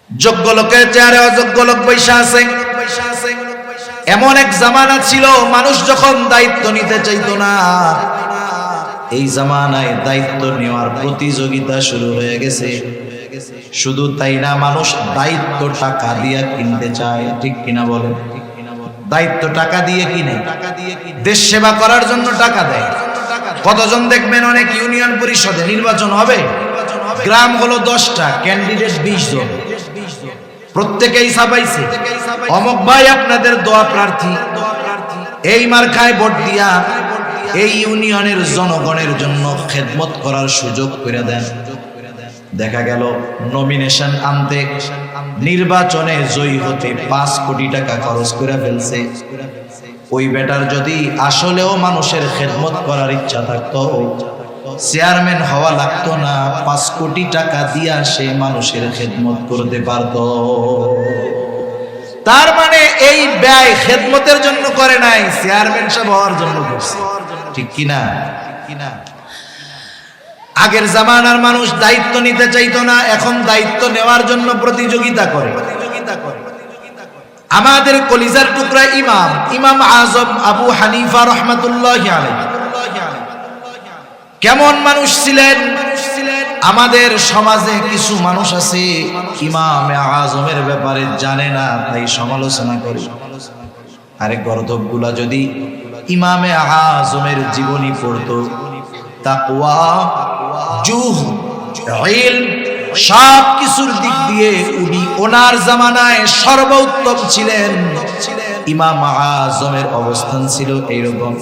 যোগ্য লোকের চেয়ারে অযোগ্য লোক বসে আছে। এমন এক জামানা ছিল, মানুষ যখন দায়িত্ব নিতে চাইতো না, এই জামানায় দায়িত্ব নেওয়ার প্রতিযোগিতা শুরু হয়ে গেছে। শুধু তাই না, মানুষ দায়িত্ব টাকা দিয়ে কিনতে চায়। ঠিক কিনা বলেন? দায়িত্ব টাকা দিয়ে কিনে, দেশ সেবা করার জন্য টাকা দেয়। কতজন দেখবেন, অনেক ইউনিয়ন পরিষদে নির্বাচন হবে, গ্রাম হলো 10টা, ক্যান্ডিডেট 20 জন, প্রত্যেকেই ছাপাইছে অমুক ভাই আপনাদের দোয়া প্রার্থী, এই মার্কায় ভোট দিয়া এই ইউনিয়নের জনগণের জন্য খেদমত করার সুযোগ করে দেন। দেখা গেল নমিনেশন আনতে, নির্বাচনে জয়ী হতে 5 কোটি টাকা খরচ করে ফেলছে। ওই বেটার যদি আসলেও মানুষের খেদমত করার ইচ্ছা থাকতো, চেয়ারম্যান হওয়া লাগতো না, 5 কোটি টাকা দিয়া সে মানুষের খেদমত করতে পারত। তার মানে এই ব্যয় খেদমতের জন্য করে নাই, চেয়ারম্যান সাহেব হওয়ার জন্য করছে। ঠিক কিনা? আগের জামানার মানুষ দায়িত্ব নিতে চাইতো না, এখন দায়িত্ব নেওয়ার জন্য প্রতিযোগিতা করে। আমাদের কলিজার টুকরা ইমাম আজম আবু হানিফা রাহমাতুল্লাহি আলাইহি কেমন মানুষ ছিলেন? আমাদের সমাজে কিছু মানুষ আছে ইমামে আজমের ব্যাপারে জানে না, তাই সমালোচনা করে। আরে গর্দভগুলা যদি ইমামে আজমের জীবনী পড়তো, তাকওয়া, জুহদ, ইলম, সব কিছুর দিক দিয়ে উনি ওনার জামানায় সর্বোত্তম ছিলেন। ইমাম আজমের অবস্থান ছিল এইরকম।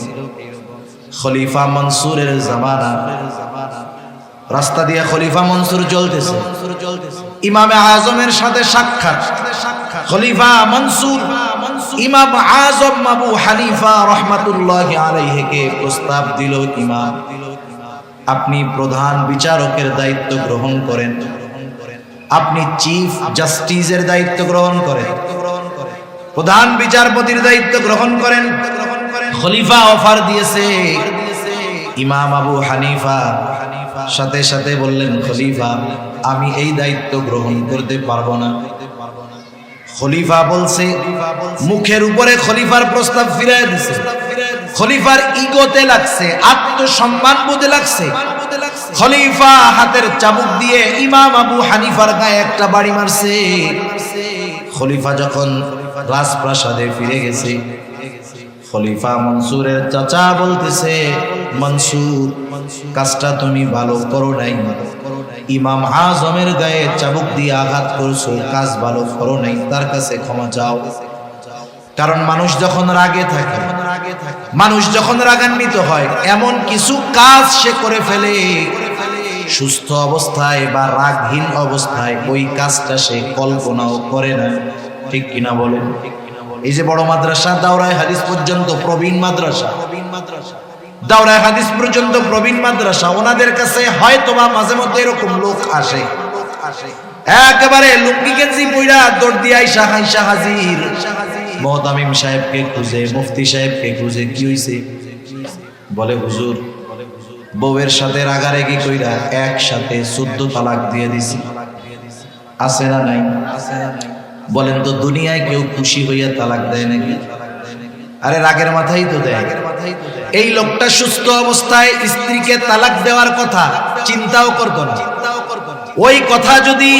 খলিফা মনসুরের জামানা, রাস্তা দিয়ে খলিফা মনসুর চলতেছে, ইমামে আজমের সাথে সাক্ষাৎ। খলিফা মনসুর ইমাম আজম আবু হানিফা রাহমাতুল্লাহি আলাইহিকে প্রস্তাব দিল, ইমাম, আপনি প্রধান বিচারকের দায়িত্ব গ্রহণ করেন, আপনি চিফ জাস্টিসের দায়িত্ব গ্রহণ করেন, প্রধান বিচারপতির দায়িত্ব গ্রহণ করেন। খলিফা অফার দিয়েছে। ইমাম আবু হানিফা সাথে সাথে বললেন, খলিফা, আমি এই দায়িত্ব গ্রহণ করতে পারবো না। খলিফা বলছে, মুখের উপরে খলিফার প্রস্তাব ফিরিয়ে দিছে। খলিফার ইগোতে লাগছে, আত্মসম্মান বোধে লাগছে। খলিফা হাতের চাবুক দিয়ে ইমাম আবু হানিফার গায়ে একটা বাড়ি মারছে। খলিফা যখন রাজপ্রাসাদে ফিরে গেছে, খলিফা মনসুরের চাচা বলতেছে, মনসুর, কাজটা তুমি ভালো করো নাই, ইমাম আজমের গায়ে চাবুক দিয়ে আঘাত করছো, কাজ ভালো করো নাই, তার কাছে ক্ষমা চাও। কারণ মানুষ যখন রাগে থাকে, মানুষ যখন রাগান্বিত হয়, এমন কিছু কাজ সে করে ফেলে, সুস্থ অবস্থায় বা রাগহীন অবস্থায় ওই কাজটা সে কল্পনাও করে না। ঠিক কিনা বলেন? এই যে বড় মাদ্রাসা, দাওরায়ে হাদিস পর্যন্ত প্রবীণ মাদ্রাসা, দাওরা হাদিস পর্যন্ত প্রবীণ মাদ্রাসা, ওনাদের কাছে হয়তোবা মাঝে মধ্যে এরকম লোক আসে, একেবারে লুঙ্গি গেঞ্জি পইরা দৌড় দিয়ে আইসা হাইসা হাজির মুহতামিম সাহেবকে খুঁজে, মুফতি সাহেবকে খুঁজে। কি হইছে? বলে হুজুর বউয়ের সাথে রাগারাগি কইরা একসাথে 14 তালাক দিয়ে দিছি। আছে না নাই? বলেন তো দুনিয়ায় কেউ খুশি হইয়া তালাক দেয় নাকি? আরে রাগের মাথায় তো দেয়। এই লোকটা সুস্থ অবস্থায় স্ত্রীকে তালাক দেওয়ার কথা চিন্তাও করতো না। ওই কথা যদি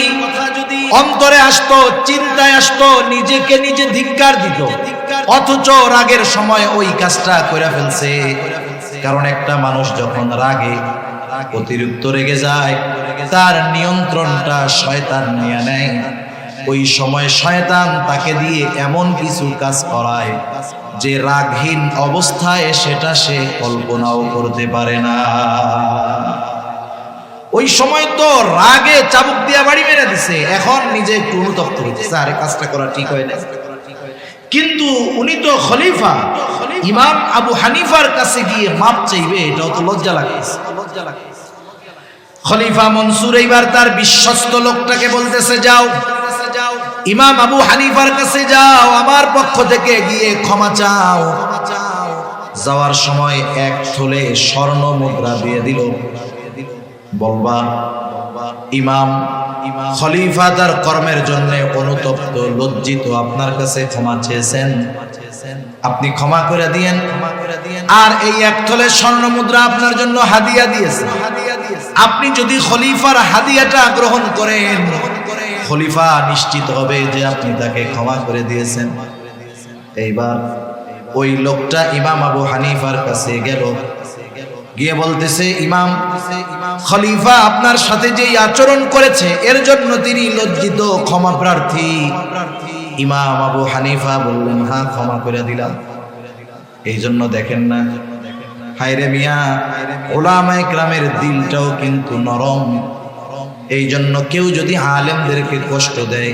অন্তরে আসতো, চিন্তায় আসতো, নিজেকে নিজে ধিক্কার দিত, অথচ রাগের সময় ওই কাজটা করে ফেলছে। কারণ একটা মানুষ যখন রাগে অতিরিক্ত রেগে যায়, তার নিয়ন্ত্রণটা শয়তান নিয়ে নেয়। ওই সময় শয়তান তাকে দিয়ে এমন কিছু কাজ করায় যে রাগহীন অবস্থায় সেটা সে কল্পনাও করতে পারে না। ওই সময় তো রাগে চাবুক দিয়া বাড়ি মেরে দিছে, এখন নিজে একটু অনুতপ্ত হচ্ছে, আরে কাজটা করা ঠিক হয় না। কিন্তু উনি তো খলিফা, ইমাম আবু হানিফার কাছে গিয়ে মাপ চাইবে, এটাও তো লজ্জা লাগছে। খলিফা মনসুর এইবার তার বিশ্বস্ত লোকটাকে বলতেছে, যাও ইমাম আবু হানিফার কাছে যাও, আমার পক্ষ থেকে গিয়ে ক্ষমা চাও। যাওয়ার সময় 1 থলে স্বর্ণ মুদ্রা দিয়ে দিল। বলবা ইমাম খলিফা তার কর্মের জন্য অনুতপ্ত, লজ্জিত, আপনার কাছে ক্ষমা চেয়েছেন, আপনি ক্ষমা করে দিয়েন। আর এই 1 থলে স্বর্ণ মুদ্রা আপনার জন্য হাদিয়া দিয়েছে। আপনি যদি খলিফার হাদিয়াটা গ্রহণ করেন, খলিফা নিশ্চিত হবে যে আপনি তাকে ক্ষমা করে দিয়েছেন। এইবার ওই লোকটা ইমাম আবু হানিফার কাছে গেল, গিয়ে বলতেছে, ইমাম খলিফা আপনার সাথে যে আচরণ করেছে এর জন্য তিনি লজ্জিত, ক্ষমা প্রার্থী। ইমাম আবু হানিফা বললেন, হ্যাঁ ক্ষমা করে দিলাম। এই জন্য দেখেন না, হায়রে মিয়া, উলামায়ে কেরামের দিলটাও কিন্তু নরম। এই জন্য কেউ যদি আলেমদেরকে কষ্ট দেয়,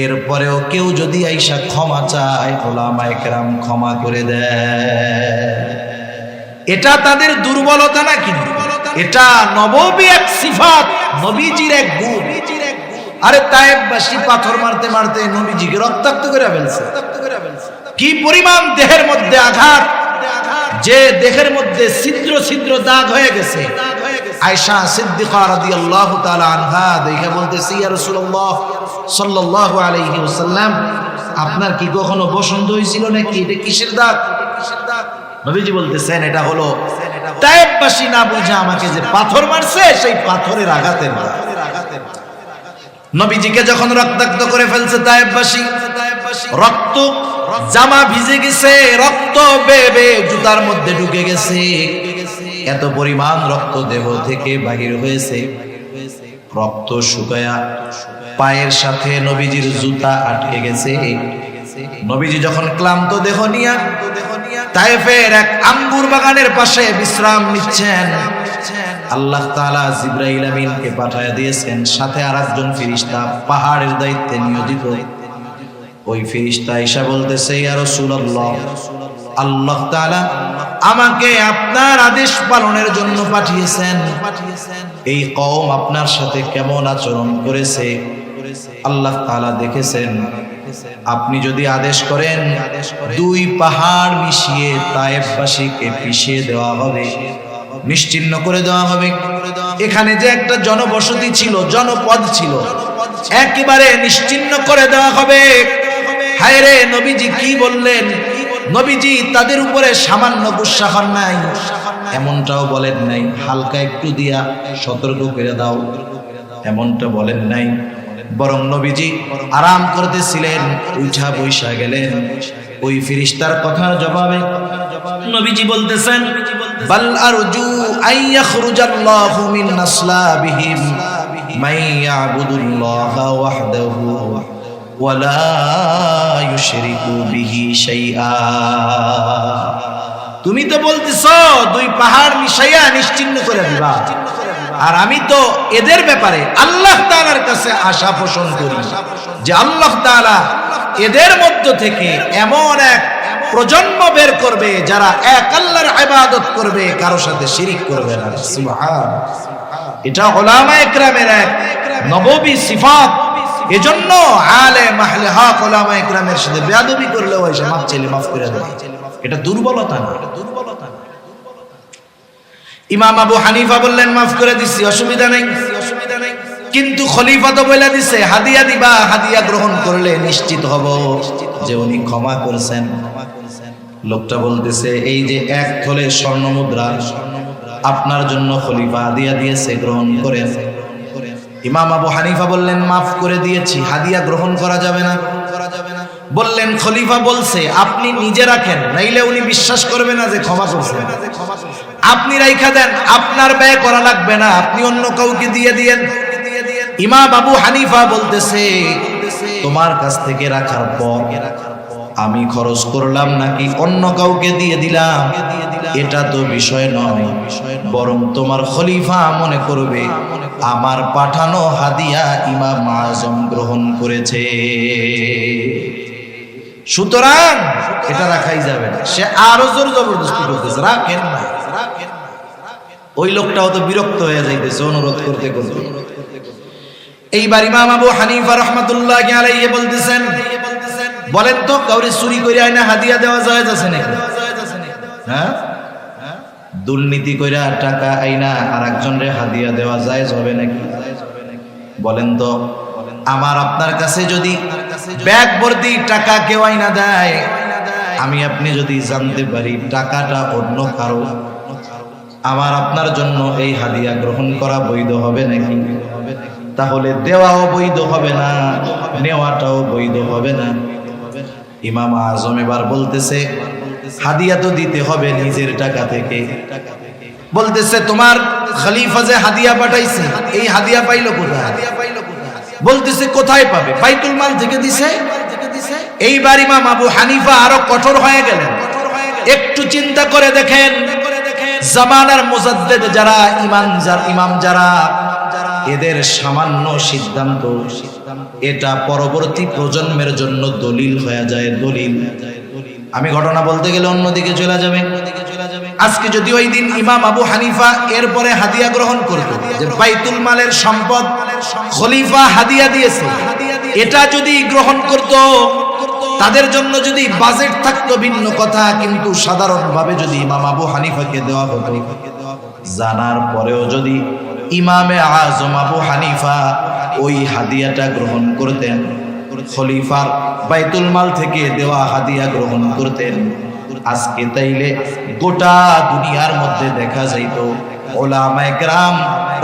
এরপরেও কেউ যদি আইসা ক্ষমা চায়, উলামায়ে কেরাম ক্ষমা করে দেয়। এটা তাদের দুর্বলতা না, কিন্তু এটা নববী এক সিফাত, নবীজির এক গুণ। আরে তায়েববাসী পাথর মারতে মারতে নবীজিকে রক্তাক্ত করে ফেলছে। কি পরিমাণ দেহের মধ্যে আঘাত, যে দেহের মধ্যে ছিদ্র ছিদ্র দাগ হয়ে গেছে। আয়েশা সিদ্দিকা রাদিয়াল্লাহু তাআলা আনহা দেখে বলতেছে, ইয়া রাসূলুল্লাহ সাল্লাল্লাহু আলাইহি ওয়াসাল্লাম, আপনার কি কখনো বসন্ত হয়েছিল নাকি? এটা কিসের দাগ? নবীজি বলতেছেন, এটা হলো তায়েববাসী না বুঝে আমাকে যে পাথর মারছে, সেই পাথরের আঘাতের দাগ। নবীজিকে যখন রক্তাক্ত করে ফেলছে তায়েববাসী, রক্ত জামা ভিজে গেছে, রক্ত বেয়ে বেয়ে জুতার মধ্যে ঢুকে গেছে, এত পরিমাণ রক্ত দেহ থেকে বাহির হয়েছে। রক্ত শুকায়া পায়ের সাথে নবীজির জুতা আটকে গেছে। নবীজি যখন ক্লান্ত দেহ নিয়া তায়েফের এক আঙ্গুর বাগানের পাশে বিশ্রাম নিচ্ছেন, আল্লাহ তাআলা জিবরাইল আমিনকে পাঠিয়ে দিয়েছেন, সাথে আরেকজন ফেরেশতা পাহাড়ের দায়িত্বে নিয়োজিত। ওই ফেরেশতা এসে বলতেছে, ইয়া রাসূলুল্লাহ, আল্লাহ তাআলা আমাকে আপনার আদেশ পালনের জন্য পাঠিয়েছেন। এই কওম আপনার সাথে কেমন আচরণ করেছে আল্লাহ তাআলা দেখেছেন। আপনি যদি আদেশ করেন, 2 পাহাড় মিশিয়ে তায়েফবাসীকে পিষিয়ে দেওয়া হবে, নিশ্চিহ্ন করে দেওয়া হবে। এখানে যে একটা জনবসতি ছিল, জনপদ ছিল, একেবারে নিশ্চিহ্ন করে দেওয়া হবে। হায়রে নবীজি কি বললেন? নবীজি তাদের উপরে সামান্য গুসা হন নাই, এমনটাও বলেন নাই হালকা একটু দিয়া সতর্ক করে দাও, এমনটা বলেন নাই। বরং নবীজি আরাম করতেছিলেন, উঠা বৈশা গেলেন। ওই ফেরেশতার কথার জবাবে নবীজি বলতেছেন, বাল আরজু আইয়াখরুজাল্লাহু মিন আসলাবিহিম মাইয়াবুদুল্লাহা ওয়াহদাহু ওয়ালা ইউশরিকু বিহি শাইআ। তুমি তো বলতেছো 2 পাহাড় মিশাইয়া নিশ্চিহ্ন করে দিবা, আর আমি তো এদের ব্যাপারে আল্লাহ তাআলার কাছে আশা পোষণ করি যে আল্লাহ তাআলা এদের মধ্য থেকে এমন এক প্রজন্ম বের করবে যারা এক আল্লাহর ইবাদত করবে, কারো সাথে শিরিক করবে না। সুবহান। এটা উলামায়ে কেরামের এক নববী সিফাত। এজন্য আলেম আহলে হক উলামায়ে কেরামের সাথে বেয়াদবি করলে ওই সে মাফ চাইলে মাফ করে দেয়, এটা দুর্বলতা না। ইমাম আবু হানিফা বললেন মাফ করে দিছি, অসুবিধা নাই। কিন্তু খলিফা তো বলে দিছে হাদিয়া দিবা, হাদিয়া গ্রহণ করলে নিশ্চিত হব যে উনি ক্ষমা করেছেন। লোকটা বলতেছে এই যে এক থলে স্বর্ণ মুদ্রা আপনার জন্য খলিফা হাদিয়া দিয়েছে, গ্রহণ করেন। ইমাম আবু হানিফা বললেন মাফ করে দিয়েছি, হাদিয়া গ্রহণ করা যাবে না। বললেন খলিফা বলছে আপনি নিজে রাখেন, নাইলে উনি বিশ্বাস করবে না যে ক্ষমা করছেন। আপনি রাইখা দেন, আপনার ব্যয় করা লাগবে না, আপনি অন্য কাউকে দিয়ে দিয়েন। ইমাম আবু হানিফা বলতেছে তোমার কাছ থেকে রাখার পর আমি খরচ করলাম নাকি অন্য কাউকে দিয়ে দিলাম এটা তো বিষয় নয়, বরং তোমার খলিফা মনে করবে আমার পাঠানো হাদিয়া ইমাম আজম গ্রহণ করেছে, সুতরাং এটা রাখাই যাবে না। সে আরো জোর জবরদস্তি করতেছে রাখেন না। ওই লোকটাও তো বিরক্ত হয়ে যাইতেছে অনুরোধ করতে করতে। এইবার ইমাম আবু হানিফা রাহমাতুল্লাহি আলাইহি বলতেছেন বলেন তো কাউরে চুরি করে আইনা হাদিয়া দেওয়া যায় আছে নাকি? হ্যাঁ, দুর্নীতি কইরা টাকা আইনা আরেকজনরে হাদিয়া দেওয়া যায় হবে নাকি? বলেন তো। আমার আপনার কাছে যদি ব্যাগ ভর্তি টাকা কেউ আইনা দেয়, আমি আপনি যদি জানতে পারি টাকাটা অন্য কারো, আমার আপনার জন্য এই হাদিয়া গ্রহণ করা বৈধ হবে নাকি? তাহলে দেওয়াও বৈধ হবে না, নেওয়াটাও বৈধ হবে না। ইমাম আজম এবার বলতেছে হাদিয়া তো দিতে হবে নিজের টাকা থেকে। বলতেছে তোমার খলিফা যে হাদিয়া পাঠাইছে এই হাদিয়া পাইলো কোথায়? বলতেছে কোথায় পাবে? বাইতুল মাল থেকে দিছে। এইবার ইমাম আবু হানিফা আরো কঠোর হয়ে গেলেন। একটু চিন্তা করে দেখেন জামানার মুজাদ্দিদ যারা, ইমাম যারা, এদের সামান্য সিদ্ধান্ত এটা পরবর্তী প্রজন্মের জন্য দলিল হয়ে যায়, দলিল। আমি ঘটনা বলতে গেলে অন্যদিকে চলে যাবে। আজকে যদি ওই দিন ইমাম আবু হানিফা এরপরে হাদিয়া গ্রহণ করতো যে বাইতুল মালের সম্পদ খলিফা হাদিয়া দিয়েছে, এটা যদি গ্রহণ করত, তাদের জন্য যদি বাজেট থাকতো ভিন্ন কথা, কিন্তু সাধারণভাবে যদি ইমাম আবু হানিফাকে দেওয়া হতো, জানার পরেও যদি ইমামে আজম আবু হানিফা ওই হাদিয়াটা গ্রহণ করতেন, খলিফার বাইতুল মাল থেকে দেওয়া হাদিয়া গ্রহণ করতেন, আজকে তাইলে গোটা দুনিয়ার মধ্যে দেখা যাইত উলামায়ে কেরাম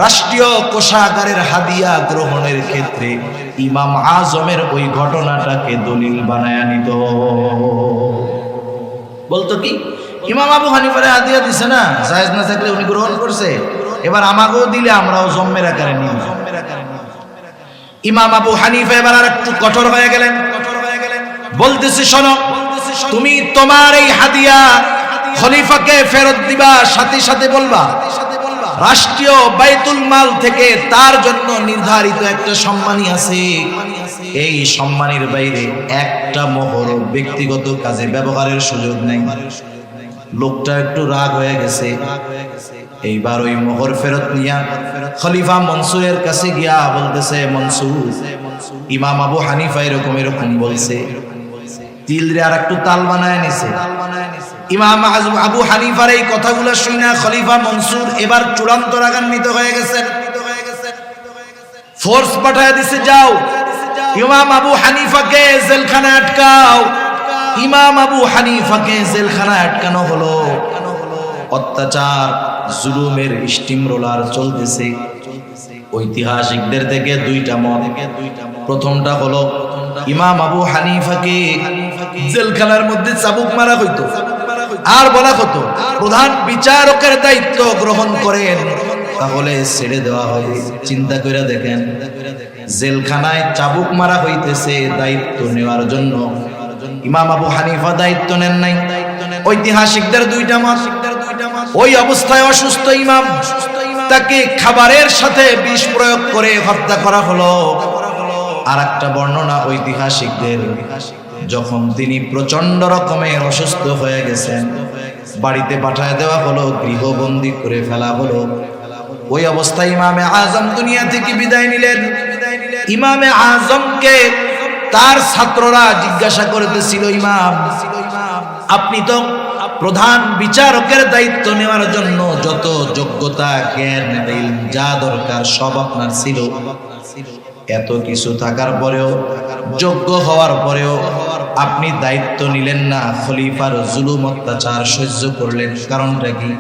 রাষ্ট্রীয় কোষাগারের হাদিয়া গ্রহণের ক্ষেত্রে ইমাম আজমের ওই ঘটনাটাকে দলিল বানায়া নিত। বলতো কি ইমাম আবু হানিফারে হাদিয়া দিছে না, জায়েজ না থাকলে উনি গ্রহণ করছে, এবার আমাকেও দিলে আমরাও জম্মের আকারে নিব। ইমাম আবু হানিফা এবার আর একটু কঠোর হয়ে গেলেন। বলতেছে শোনো, তুমি তোমার এই হাদিয়া খলিফাকে ফেরত দিবা, সাথে সাথে বলবা রাষ্ট্রীয় বাইতুল মাল থেকে তার জন্য নির্ধারিত একটা সম্মানী আছে, এই সম্মানের বাইরে একটা মোহর ব্যক্তিগত কাজে ব্যবহারের সুযোগ নেই। লোকটা একটু রাগ হয়ে গেছে। এইবার ওই মোহর ফেরত নিয়া খলিফা মনসুরের কাছে গিয়া বলতেছে মনসুর, ইমাম আবু হানিফা এরকম এরকম বলছে। তিল রে আর একটু তাল বানায় নিছে। ইমাম আবু হানিফার এই কথাগুলো শুনে খলিফা মনসুর এবার চূড়ান্ত রাগান্বিত হয়ে গেছেন। ফোর্স পাঠায় দিছে, যাও ইমাম আবু হানিফাকে জেলখানায় আটকাও। ইমাম আবু হানিফাকে জেলখানায় আটকানো হলো। অত্যাচার জুলুমের স্টিম রোলার চলতেছে। ঐতিহাসিকদের থেকে দুইটা মত। প্রথমটা হলো ইমাম আবু হানিফাকে জেলখানার মধ্যে চাবুক মারা হইতো আর বলা হতো প্রধান বিচারকের দায়িত্ব গ্রহণ করেন, তাহলে ছেড়ে দেওয়া হবে। চিন্তা করে দেখেন, জেলখানায় চাবুক মারা হইতেছে দায়িত্ব নেওয়ার জন্য, ইমাম আবু হানিফা দায়িত্ব নেন নাই। ঐতিহাসিকদের দুইটা মত। ওই অবস্থায় অসুস্থ ইমাম, তাকে খাবারের সাথে বিষ প্রয়োগ করে হত্যা করা হলো। আর একটা বর্ণনা ঐতিহাসিকদের যখন তিনি প্রচন্ড রকমের অসুস্থ হয়ে গেছেন, বাড়িতে পাঠায় দেওয়া হলো, গৃহবন্দী করে ফেলা হলো। ওই অবস্থায় ইমামে আজম দুনিয়া থেকে বিদায় নিলেন। ইমামে আজমকে তার ছাত্ররা জিজ্ঞাসা করতেছিল, ইমাম, আপনি তো প্রধান বিচারকের দায়িত্ব নেওয়ার জন্য যত যোগ্যতা, জ্ঞান, ইলম যা দরকার সব আপনার ছিল, এত কিছু থাকার পরেও, যোগ্য হওয়ার পরেও আপনি দায়িত্ব নিলেন না, খলিফার জুলুম অত্যাচার সহ্য করলেন, কারণটা কি?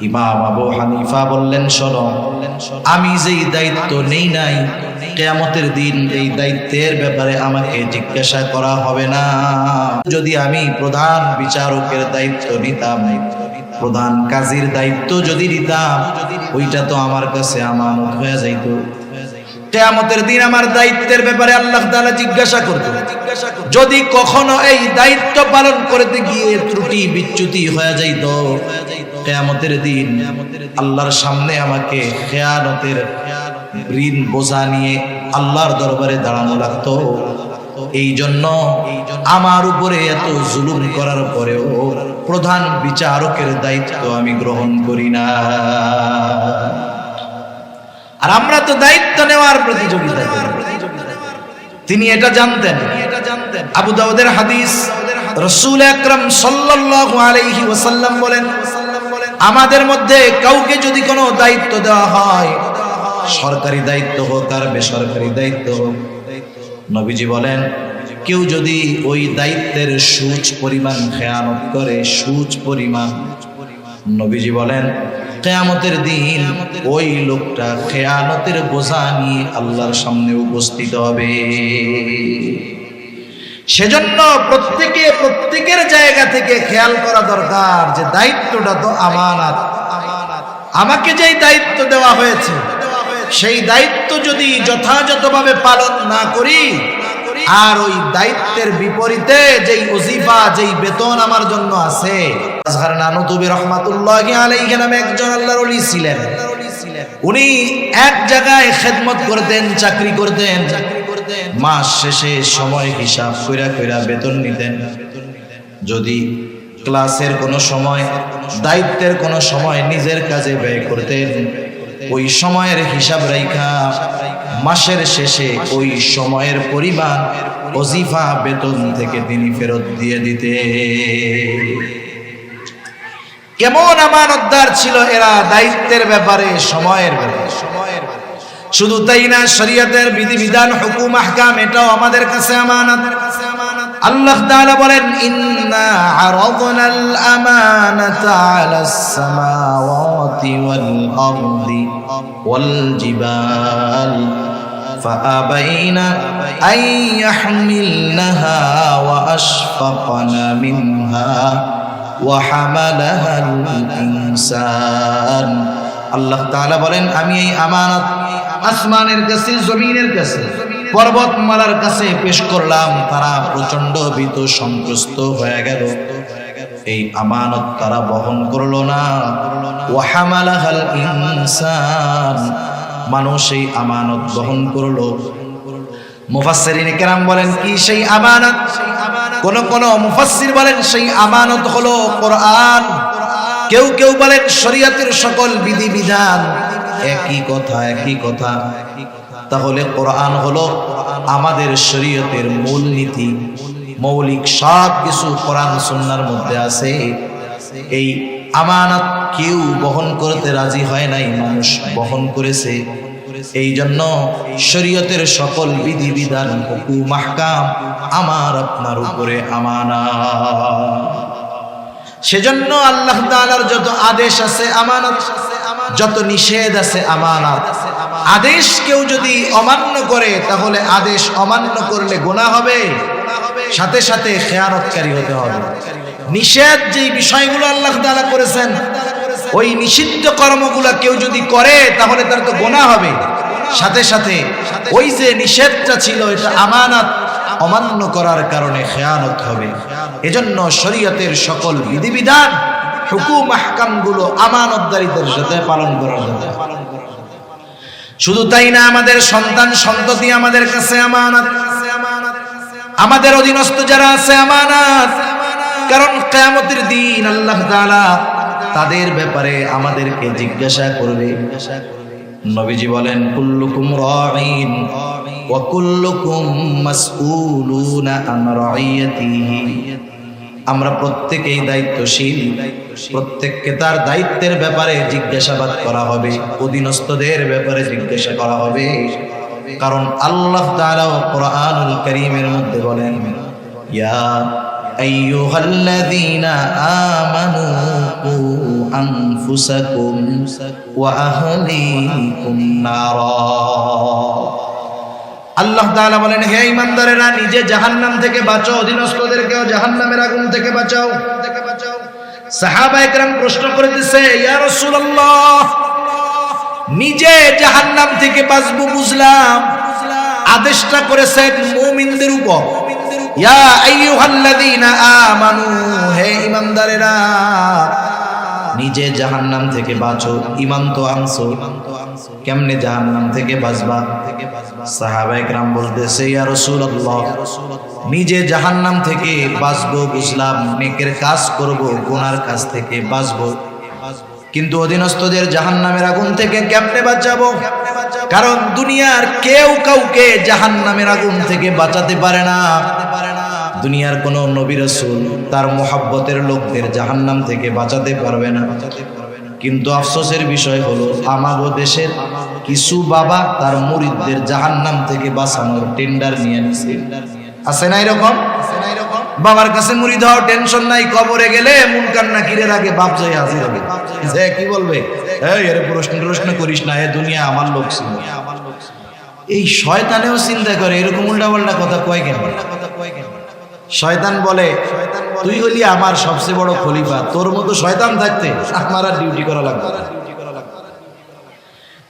ইমাম আবু হানিফা বললেন, শোনো, আমি যেই দায়িত্ব নেই নাই, কিয়ামতের দিন এই দায়িত্বের ব্যাপারে আমাকে জিজ্ঞাসা করা হবে না। যদি আমি প্রধান বিচারকের দায়িত্ব নিতাম, প্রধান কাজীর দায়িত্ব যদি নিতাম, ওইটা তো আমার কাছে আমানত হয়ে যাইত। কিয়ামতের দিন আমার দায়িত্বের ব্যাপারে আল্লাহ তাআলা জিজ্ঞাসা করতেন। যদি কখনো এই দায়িত্ব পালন করতে গিয়ে ত্রুটি বিচ্যুতি হয়ে যাইত, কিয়ামতের দিন আল্লাহর সামনে আমাকে খেয়ানতের ঋণ বোঝা নিয়ে আল্লাহর দরবারে দাঁড়ানো লাগতো। এই জন্য আমার উপরে এত জুলুম করার পরেও প্রধান বিচারকের দায়িত্ব আমি গ্রহণ করি না। আর আমরা তো দায়িত্ব নেওয়ার প্রতিযোগিতা করি। তিনি এটা জানতেন। আবু দাউদের হাদিস, রাসূল আকরাম সাল্লাল্লাহু আলাইহি ওয়াসাল্লাম বলেন, আমাদের মধ্যে কাউকে যদি কোনো দায়িত্ব দেওয়া হয়, সরকারি দায়িত্ব হোক আর বেসরকারি দায়িত্ব হোক, নবীজি বলেন, কেউ যদি ওই দায়িত্বের সুচ পরিমাণ খেয়ানত করে, সুচ পরিমাণ, নবীজি বলেন কিয়ামতের দিন ওই লোকটা খেয়ানতের বোঝা নিয়ে আল্লাহর সামনে উপস্থিত হবে। সেজন্য প্রত্যেকের জায়গা থেকে খেয়াল করা দরকার যে দায়িত্বটা তো আমানত। আমাকে যেই দায়িত্ব দেওয়া হয়েছে, সেই দায়িত্ব যদি যথাযথভাবে পালন না করি, আর ওই দায়িত্বের বিপরীতে যেই ওজিফা, যেই বেতন আমার জন্য আছে। আজহার নানুতুবি রহমাতুল্লাহি আলাইহি নামে একজন আল্লাহর ওলি ছিলেন। উনি এক জায়গায় খেদমত করতেন, চাকরি করতেন, মাস শেষে সময় হিসাব কইরা কইরা বেতন নিতেন। যদি ক্লাসের কোনো সময়, দায়িত্বের কোনো সময় নিজের কাজে ব্যয় করতেন, ওই সময়ের হিসাব রাইখা মাসের শেষে ওই সময়ের পরিমাণ ওজিফা বেতন থেকে তিনি ফেরত দিয়ে দিতে। কেমন আমানতদার ছিল এরা দায়িত্বের ব্যাপারে, সময়ের ব্যাপারে। শুধু তাই না, শরীয়তের বিধিবিধান, হুকুম, আহকাম, এটাও আমাদের কাছে আমানত। আল্লাহ তাআলা বলেন, ইন্না আরাদনাল আমানাতা আলাস সামাওয়াতি ওয়াল আরদি ওয়াল জিবাল ফাআবাইনা আন ইয়াহমিলনাহা ওয়া আশফাকনা মিনহা ওয়া হামালাহাল ইনসান। আল্লাহ তাআলা বলেন, আমি এই আমানত আসমানের কাছে, জমিনের কাছে, পর্বতমালার কাছে পেশ করলাম। তারা প্রচন্ড ভীত সন্ত্রস্ত হয়ে গেল। এই আমানত তারা বহন করলো না। ওয়া হামালাহাল ইনসান, মানুষ এই আমানত বহন করলো। মুফাসসিরিনে কেরাম বলেন, কি সেই আমানত? কোন মুফাসসির বলেন সেই আমানত হলো কোরআন। কেউ বলেন শরীয়তের সকল বিধিবিধান। একই কথা। তাহলে কোরআন হলো আমাদের শরীয়তের মূল নীতি, মৌলিক সব কিছু কোরআন সুন্নাহর মধ্যে আছে। এই আমানত কেউ বহন করতে রাজি হয় নাই, মানুষ বহন করেছে। এই জন্য শরীয়তের সকল বিধিবিধান, হুকুম, আহকাম আমার আপনার উপরে আমানত। সেজন্য আল্লাহ তাআলার যত আদেশ আছে আমানত, যত নিষেধ আছে আমানত। আদেশ কেউ যদি অমান্য করে, তাহলে আদেশ অমান্য করলে গুনাহ হবে, সাথে সাথে খেয়ানতকারী হতে হবে। নিষেধ যেই বিষয়গুলো আল্লাহ তাআলা করেছেন, ওই নিষিদ্ধ কর্মগুলো কেউ যদি করে, তাহলে তার তো গুনাহ হবে, সাথে সাথে ওই যে নিষেধটা ছিল, এটা আমানত, অমান্য করার কারণে খেয়ানত হবে। এজন্য শরীয়তের সকল বিধিবিধান, হুকুম, আহকামগুলো আমানতদারিতার সাথে পালন করা যাবে। শুধু তাই না, আমাদের সন্তান সন্ততি আমাদের কাছে আমানত। আমাদের অধীনস্থ যারা আছে আমানত, কারণ কিয়ামতের দিন আল্লাহ তাআলা তাদের ব্যাপারে আমাদেরকে জিজ্ঞাসা করবে। নবীজি বলেন কুল্লুকুম রাঈন ওয়া কুল্লুকুম মাসউলুনা আন রাইয়াতিহি। আমরা প্রত্যেকেই দায়িত্বশীল, প্রত্যেককে তার দায়িত্বের ব্যাপারে জিজ্ঞাসাবাদ করা হবে, অধীনস্থদের ব্যাপারে জিজ্ঞাসা করা হবে। কারণ আল্লাহ তাআলা কোরআনুল কারীমের মধ্যে বলেন ইয়া আইয়ুহাল্লাযীনা আমানু কু আনফুসাকুম ওয়া আহলিকুম নারা। আল্লাহ তাআলা বলেন হে ঈমানদারেরা, নিজে জাহান্নাম থেকে বাঁচো, অধীনস্থদেরকেও জাহান্নামের আগুন থেকে বাঁচাও। সাহাবায়ে কেরাম প্রশ্ন করেছে ইয়া রাসূলুল্লাহ, নিজে জাহান্নাম থেকে বাঁচবো বুঝলাম, আদেশটা করেছেন মুমিনদের উপর। ইয়া আইয়ুহাল্লাযীনা আমানু, হে ঈমানদারেরা নিজে জাহান্নাম থেকে বাঁচো, ঈমান তো আনছো, কেমনে জাহান্নাম থেকে বাঁচবা? সাহাবায়ে কেরাম বলতেছে ইয়া রাসূলুল্লাহ, নিজে জাহান্নাম থেকে বাঁচবো বুঝলাম, নেকের কাজ করব, গুনার কাজ থেকে বাঁচবো, কিন্তু অধীনস্থদের জাহান্নামের আগুন থেকে কেমনে বাঁচাবো? কারণ দুনিয়ার কেউ কাউকে জাহান্নামের আগুন থেকে বাঁচাতে পারে না। দুনিয়ার কোন নবী রাসূল তার মুহাব্বতের লোকদের জাহান্নাম থেকে বাঁচাতে পারবে না। কিন্তু আফসোসের বিষয় হলো আমাগো দেশের কিছু বাবা তার মুরিদদের জাহান্নাম থেকে বাঁচানোর টেন্ডার নিয়ে নিছে। আছে না এরকম? বাবার কাছে মুরিদ হওয়ার টেনশন নাই, কবরে গেলে মুনকার নাকিরের আগে বাপ যাই হাজির হবে। যে কি বলবে, এই এর প্রশ্ন করিস না, এ দুনিয়া আমার লোক ছিল। এই শয়তানেও চিন্তা করে এরকম উল্টাপাল্টা কথা কয় কেন? শয়তান বলে তুই হলি আমার সবচেয়ে বড় খলিফা, তোর মতো শয়তান থাকতে আমার আর ডিউটি করা লাগবে না।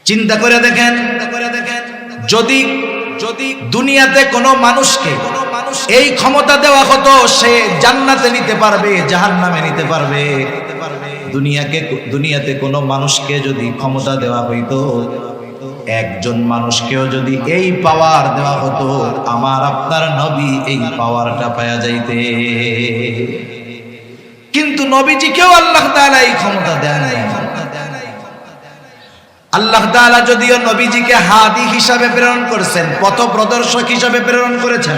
চিন্তা করে দেখেন, যদি দুনিয়াতে কোনো মানুষকে এই ক্ষমতা দেওয়া হতো, সে জান্নাতে নিতে পারবে, জাহান্নামে নিতে পারবে। দুনিয়াতে কোনো মানুষকে যদি ক্ষমতা দেওয়া হইতো, একজন মানুষকেও যদি এই পাওয়ার দেওয়া হতো, আমার আপনার নবী এই পাওয়ারটা পাওয়া যাইতে। কিন্তু নবীজিকেও আল্লাহ তাআলা এই ক্ষমতা দেন নাই। আল্লাহ তাআলা যদিও নবীজিকে হাদি হিসাবে প্রেরণ করেছেন, পথ প্রদর্শক হিসাবে প্রেরণ করেছেন,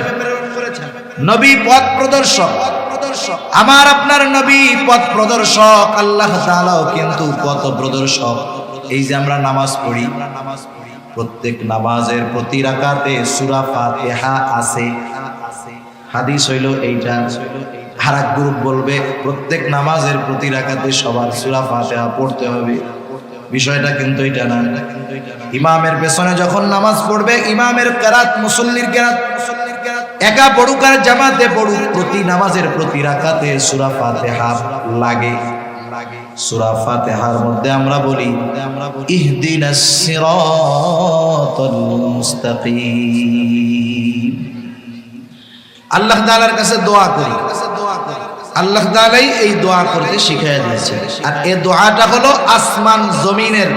নবী পথ প্রদর্শক, আমার আপনার নবী পথ প্রদর্শক, আল্লাহ তাআলাও কিন্তু পথ প্রদর্শক। এই যে আমরা নামাজ পড়ি, প্রত্যেক নামাজের প্রতি রাকাতে সূরা ফাতিহা আছে। হাদিস হইল এইটা। আর এক গ্রুপ বলবে প্রত্যেক নামাজের প্রতি রাকাতে সবার সূরা ফাতিহা পড়তে হবে। বিষয়টা কিন্তু এটা না। ইমামের পেছনে যখন নামাজ পড়বে, ইমামের কেরাত, মুসল্লির কেরাত একা পড়ুক আর জামাতে পড়ুক, প্রতি নামাজের প্রতি রাকাতে সূরা ফাতিহা লাগে। সূরা ফাতিহার মধ্যে আমরা বলি ইহদিনাস সিরাতাল মুস্তাকিম। আল্লাহ তাআলার কাছে দোয়া করি, আল্লাহ তাআলাই এই দোয়া করতে শিখিয়ে দিয়েছে। আর এই দোয়াটা হলো আসমান জমিনের,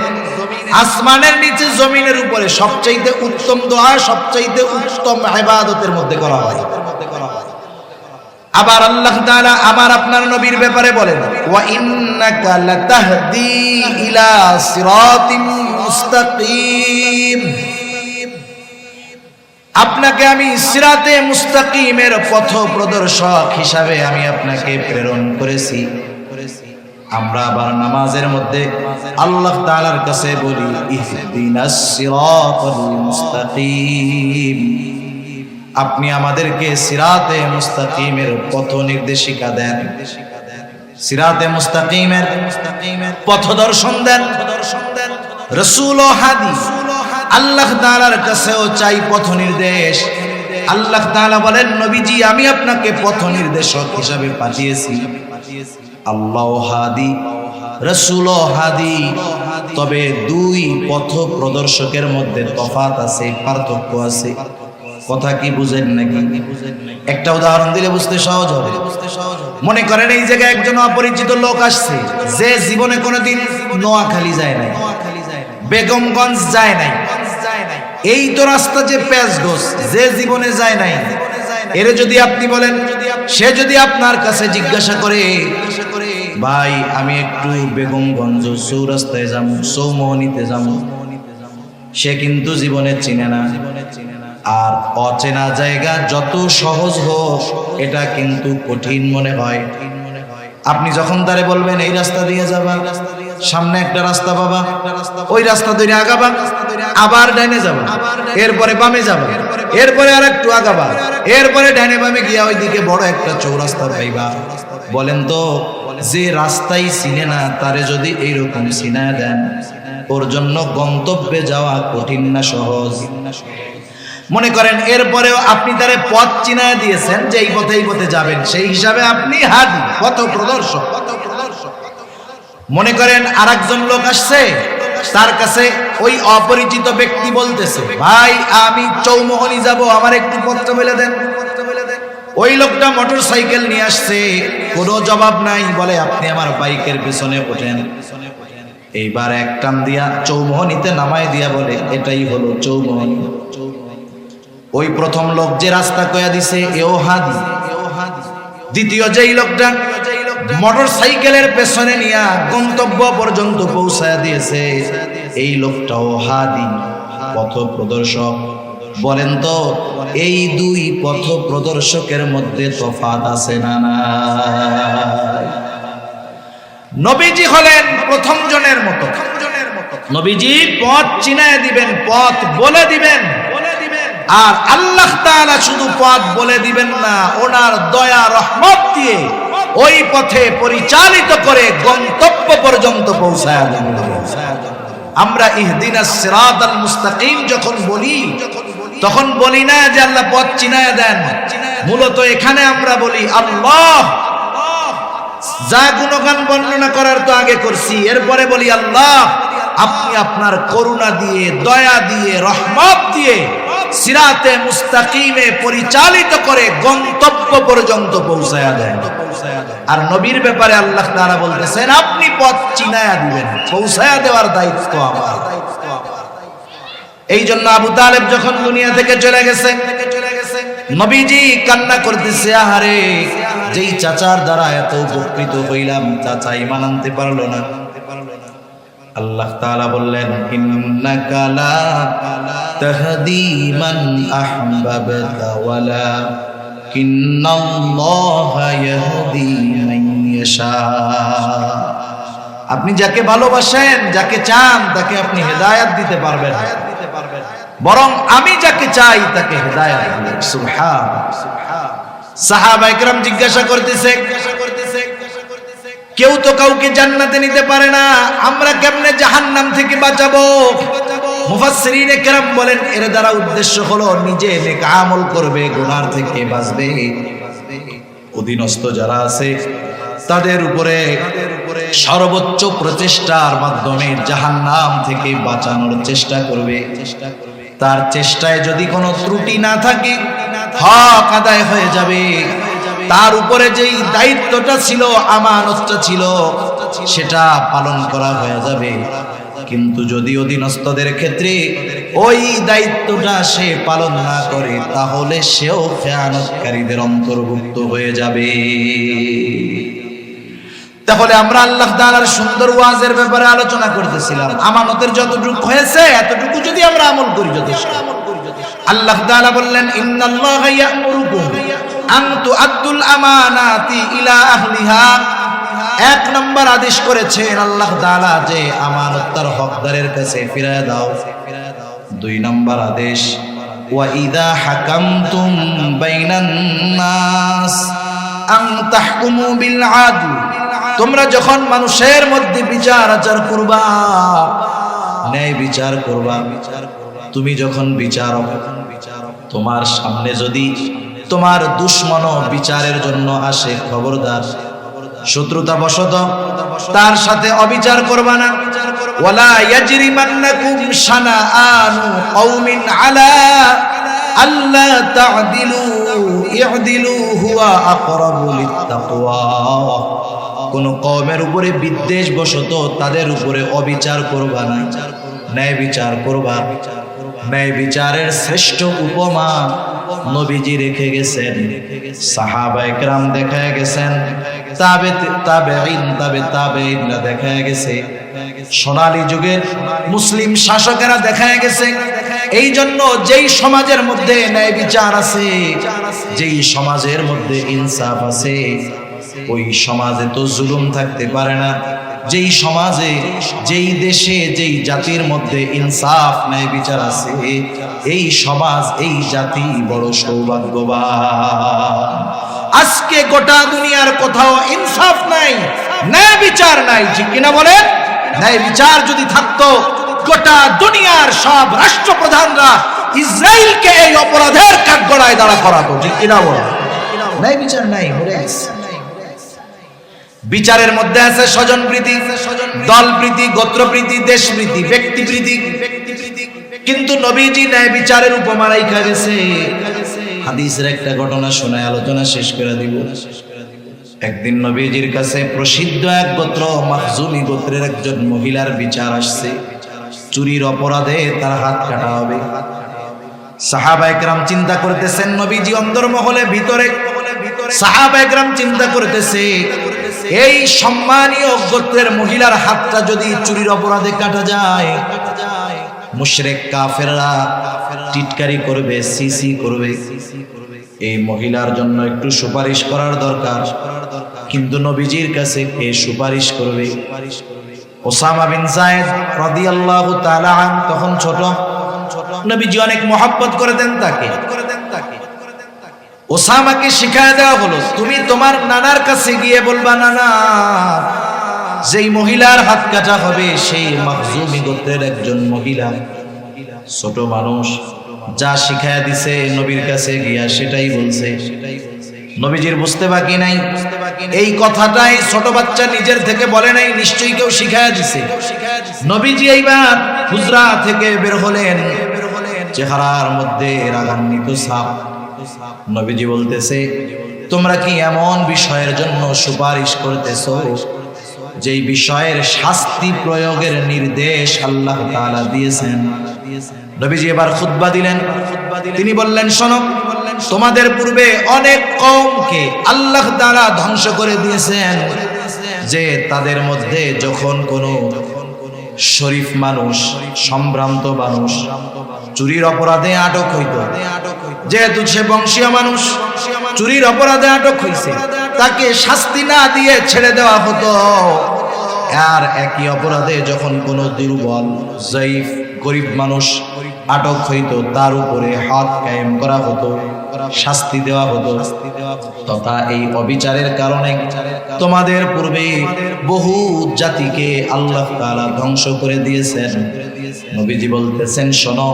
আসমানের নিচে জমিনের উপরে সবচাইতে উত্তম দোয়া, সবচাইতে উত্তম ইবাদতের মধ্যে করা হয়। আবার আল্লাহ তাআলা আমার আপনার নবীর ব্যাপারে বলেন ওয়া ইন্নাকা লাতাহদি ইলা সিরাতিম মুস্তাকিম, আপনাকে আমি সিরাতে মুস্তাকিমের পথ প্রদর্শক হিসাবে আমি আপনাকে প্রেরণ করেছি। আমরা আবার নামাজের মধ্যে আল্লাহ তাআলার কাছে বলি ইহদিনাস সিরাতাল মুস্তাকিম, আপনি আমাদেরকে সিরাতে মুস্তাকিমের পথ নির্দেশিকা দেন, সিরাতে মুস্তাকিমের পথ দর্শন দেন। রাসূল ও হাদী আল্লাহ তাআলার কাছেও চাই পথ নির্দেশ। আল্লাহ তাআলা বলেন নবীজি আমি আপনাকে পথ নির্দেশক হিসাবে পাঠিয়েছি। আল্লাহ হাদী, রাসূল ও হাদী, তবে দুই পথ প্রদর্শকের মধ্যে তফাৎ আছে, পার্থক্য আছে। কথা কি বুঝেন নাকি? একটা উদাহরণ দিলে বুঝতে সহজ হবে। মনে করেন এই জায়গায় একজন অপরিচিত লোক আসছে, যে জীবনে কোনোদিন নোয়াখালী যায় নাই, বেগমগঞ্জ যায় নাই, এই তো রাস্তা যে পেঁচগোছ, যে জীবনে যায় নাই, এর যদি আপনি বলেন, সে যদি আপনার কাছে জিজ্ঞাসা করে, ভাই আমি একটু বেগমগঞ্জ চৌরাস্তায় যাবো, চৌমোহনীতে যাবো, সে কিন্তু জীবনে চিনে না। আর অচেনা জায়গা যত সহজ হোক এটা কিন্তু কঠিন মনে হয়। আপনি যখন তারে বলবেন এই রাস্তা দিয়ে যাবা, সামনে একটা রাস্তা পাবা, ওই রাস্তা ধরে আগাবা, আবার ডাইনে যাবা, এরপরে বামে যাবা, এরপরে আর একটু আগাবা, এরপরে ডাইনে বামে গিয়া ওইদিকে বড় একটা চৌরাস্তা পাইবা। বলেন তো, যে রাস্তাই চিনে না তারে যদি এইরকম চিনায় দেন, ওর জন্য গন্তব্যে যাওয়া কঠিন না সহজ? মনে করেন এরপরেও আপনি তারে পথ চিনায় দিয়েছেন যে এই পথে যাবেন, সেই হিসাবে আপনি হাদি, পথ প্রদর্শক। মনে করেন আরেকজন লোক আসছে, তার কাছে ওই অপরিচিত ব্যক্তি বলতেছে, ভাই আমি চৌমোহনী যাব, আমার একটু পথটা বলে দেন। ওই লোকটা মোটর সাইকেল নিয়ে আসছে, কোনো জবাব নাই, বলে আপনি আমার বাইকের পিছনে ওঠেন। এইবার এক টান দিয়া চৌমোহনীতে নামায় দিয়া বলে এটাই হলো চৌমোহনী। ওই প্রথম লোক যে রাস্তা কয়া দিছে এও হাদি। দ্বিতীয় যেই লোকটা মোটর সাইকেলের পেছনে নিয়া গন্তব্য পর্যন্ত পৌঁছায় দিয়েছে, এই লোকটাও হাদি, পথ প্রদর্শক। বলেন তো, এই দুই পথ প্রদর্শকের মধ্যে তফাৎ আছে না? নবীজি হলেন প্রথম জনের মতো। নবীজি পথ চিনায় দিবেন, পথ বলে দিবেন। আর আল্লাহ তাআলা শুধু পথ বলে দিবেন না, ওনার দয়া রহমত দিয়ে ওই পথে পরিচালিত করে গন্তব্য পর্যন্ত পৌঁছায় দেন। আমরা ইহদিনাস সিরাতাল মুস্তাকিম যখন বলি, তখন বলি না যে আল্লাহ পথ চিনায় দেন। মূলত এখানে আমরা বলি আল্লাহ, যা গুণগান বর্ণনা করার তো আগে করছি, এরপরে বলি আল্লাহ আপনি আপনার করুণা দিয়ে, দয়া দিয়ে, রহমত দিয়ে সিরাতে মুস্তাকিমে পরিচালিত করে গন্তব্য পর্যন্ত পৌঁছায়া দেন। আর নবীর ব্যাপারে আল্লাহ তাআলা বলতেছেন আপনি পথ চিনায়া দিবেন, পৌঁছায়া দেওয়ার দায়িত্ব আমার। এই জন্য আবু তালেব যখন দুনিয়া থেকে চলে গেছে, নবীজি কান্না করতেছে, আহারে যেই চাচার দ্বারা এত উপকৃত হইলাম, চাচা ঈমান আনতে পারলো না। আল্লাহ তাআলা বললেন ইন্নাকা লা তাহদি মান আহবাবতা ওয়ালাকিন্নাল্লাহা ইয়াহদি মান ইয়াশা। আপনি যাকে ভালোবাসেন, যাকে চান, তাকে আপনি হেদায়েত দিতে পারবেন, বরং আমি যাকে চাই তাকে হেদায়েত দিই। সুবহানাল্লাহ। সাহাবা ইকরাম জিজ্ঞাসা করতেছে, কেউ তো কাউকে জান্নাতে নিতে পারে না, আমরা কেমনে জাহান্নাম থেকে বাঁচাবো? মুফাসসিরিন ইকরাম বলেন এর দ্বারা উদ্দেশ্য হলো নিজে নেক আমল করবে, গুনাহ থেকে বাঁচবে। অধীনস্থ যারা আছে তাদের উপরে সর্বোচ্চ প্রচেষ্টার মাধ্যমে জাহান্নাম থেকে বাঁচানোর চেষ্টা করবে। তার চেষ্টায় যদি কোনো ত্রুটি না থাকে, হক আদায় হয়ে যাবে। তার উপরে যেই দায়িত্বটা ছিল, আমানতটা ছিল, সেটা পালন করা হয়ে যাবে। কিন্তু যদি অধীনস্থদের ক্ষেত্রে ওই দায়িত্বটা সে পালন না করে, তাহলে সেও খেয়ানতকারীদের অন্তর্ভুক্ত হয়ে যাবে। তাহলে আমরা আল্লাহ তাআলার সুন্দর ওয়াজের ব্যাপারে আলোচনা করতেছিলাম। আমানতের যতটুকু হয়েছে এতটুকু যদি আমরা আমল করি যথেষ্ট। আল্লাহ তাআলা বললেন ইন্নাল্লাহা ইয়া'মুরুকুম আন তু'আদ্দুল আমানাতি ইলা আহলিহা। এক নম্বর আদেশ করেছেন আল্লাহ তাআলা যে আমানত তার হকদারের কাছে ফিরিয়ে দাও। দুই নম্বর আদেশ ওয়া ইযা হাকামতুম বাইনান নাস আন তাহকুমু বিল আদল। তোমরা যখন মানুষের মধ্যে বিচার আচার করবা, ন্যায় বিচার করবা, তুমি যখন বিচারক, তোমার সামনে যদি তোমার দুশমন বিচারের জন্য আসে, খবরদার শত্রুতা বশত তার সাথে অবিচার করবা না। ওয়ালা ইয়াজরিমান্নাকুম শানাআনু কওমিন আলা আল্লা তা'দিলু ই'দিলু হুয়া আকরাবু লিত্তাকওয়া। কোন কওমের উপরে বিদ্বেষ বশত তাদের উপরে অবিচার করবা না, ন্যায় বিচার করবা। ন্যায় বিচারের শ্রেষ্ঠ উপমা নবীজি রেখে গেছেন, সাহাবায়ে কেরাম দেখায় গেছেন, তাবেঈনরা দেখায় গেছে, সোনালী যুগের মুসলিম শাসকেরা দেখায় গেছে। এই জন্য যেই সমাজের মধ্যে ন্যায় বিচার আছে, যেই সমাজের মধ্যে ইনসাফ আছে, ওই সমাজে তো জুলুম থাকতে পারে না। যেই সমাজে, যেই দেশে, যেই জাতির মধ্যে ইনসাফ ন্যায় বিচার আছে, এই সমাজ, এই জাতি বড় সৌভাগ্যবান। আজকে গোটা দুনিয়ার কোথাও ইনসাফ নাই, ন্যায় বিচার নাই, ঠিক কিনা বলেন? ন্যায় বিচার যদি থাকতো, গোটা দুনিয়ার সব রাষ্ট্রপ্রধানরা ইসরায়েলকে এই অপরাধের কাঠগড়ায় দাঁড়া করাতো, ঠিক কিনা বলেন? ন্যায় বিচার নাই, মরে গেছে। বিচারের মধ্যে আছে স্বজনপ্রীতি, দলপ্রীতি, গোত্রপ্রীতি, দেশপ্রীতি, ব্যক্তিপ্রীতি। কিন্তু নবীজি ন্যায় বিচারের উপমা রাইখা গেছে। হাদিসের একটা ঘটনা শোনায় আলোচনা শেষ করে দিব। একদিন নবীজির কাছে প্রসিদ্ধ এক গোত্র, মাখজুমি গোত্রের একজন মহিলার বিচার আসছে। চুরির অপরাধে তার হাত কাটা হবে। সাহাবায়ে কেরাম চিন্তা করতেছেন, নবীজি অন্তর্মহলে ভিতরে, সাহাবায়ে কেরাম চিন্তা করতেছে, এই সম্মানীয় গোত্রের মহিলার হাতটা যদি চুরির অপরাধে কাটা যায়, মুশরিক কাফেররা টিটকারি করবে, সিসি করবে। এই মহিলার জন্য একটু সুপারিশ করার দরকার। কিন্তু নবীজির কাছে কে সুপারিশ করবে? ওসামা বিন যায়েদ রাদিয়াল্লাহু তাআলা আনহু তখন ছোট। নবীজি অনেক মহব্বত করতেন তাকে। ওসামাকে শিখায় দেওয়া হলো, তুমি তোমার নানার কাছে গিয়ে বলবা, নানা, যেই মহিলার হাত কাটা হবে সেই মাখজুমি গোত্রের একজন মহিলা, ছোট মানুষ, যা শিখায় দিছে নবীর কাছে গিয়া সেটাই বলছে। নবীজির বুঝতে বাকি নাই, এই কথাটাই ছোট বাচ্চা নিজের থেকে বলে নাই, নিশ্চয়ই কেউ শিখায় দিছে। নবীজি এইবার হুজরা থেকে বের হলেন, চেহারার মধ্যে রাগান্বিত ছাপ। নবীজি বলতেছে, তোমরা কি এমন বিষয়ের জন্য সুপারিশ করতেছো যেই বিষয়ের শাস্তি প্রয়োগের নির্দেশ আল্লাহ তাআলা দিয়েছেন? নবীজি এবার খুতবা দিলেন। তিনি বললেন, শোনো, তোমাদের পূর্বে অনেক কওমকে আল্লাহ তাআলা ধ্বংস করে দিয়েছেন, যে তাদের মধ্যে যখন কোনো শরীফ মানুষ, সম্ভ্রান্ত মানুষ চুরির অপরাধে আটক হইত, যেহেতু সে বংশীয় মানুষ, চুরির অপরাধে আটক হইছে, তাকে শাস্তি না দিয়ে ছেড়ে দেওয়া হতো। আর একই অপরাধে যখন কোনো দুর্বল, জয়ীফ, গরিব মানুষ আটক হইত, তার উপরে হাত কায়েম করা হতো, শাস্তি দেওয়া হতো। তথা এই অবিচারের কারণে তোমাদের পূর্বে বহু জাতিকে আল্লাহ তাআলা ধ্বংস করে দিয়েছেন। নবীজি বলতেছেন, শোনো,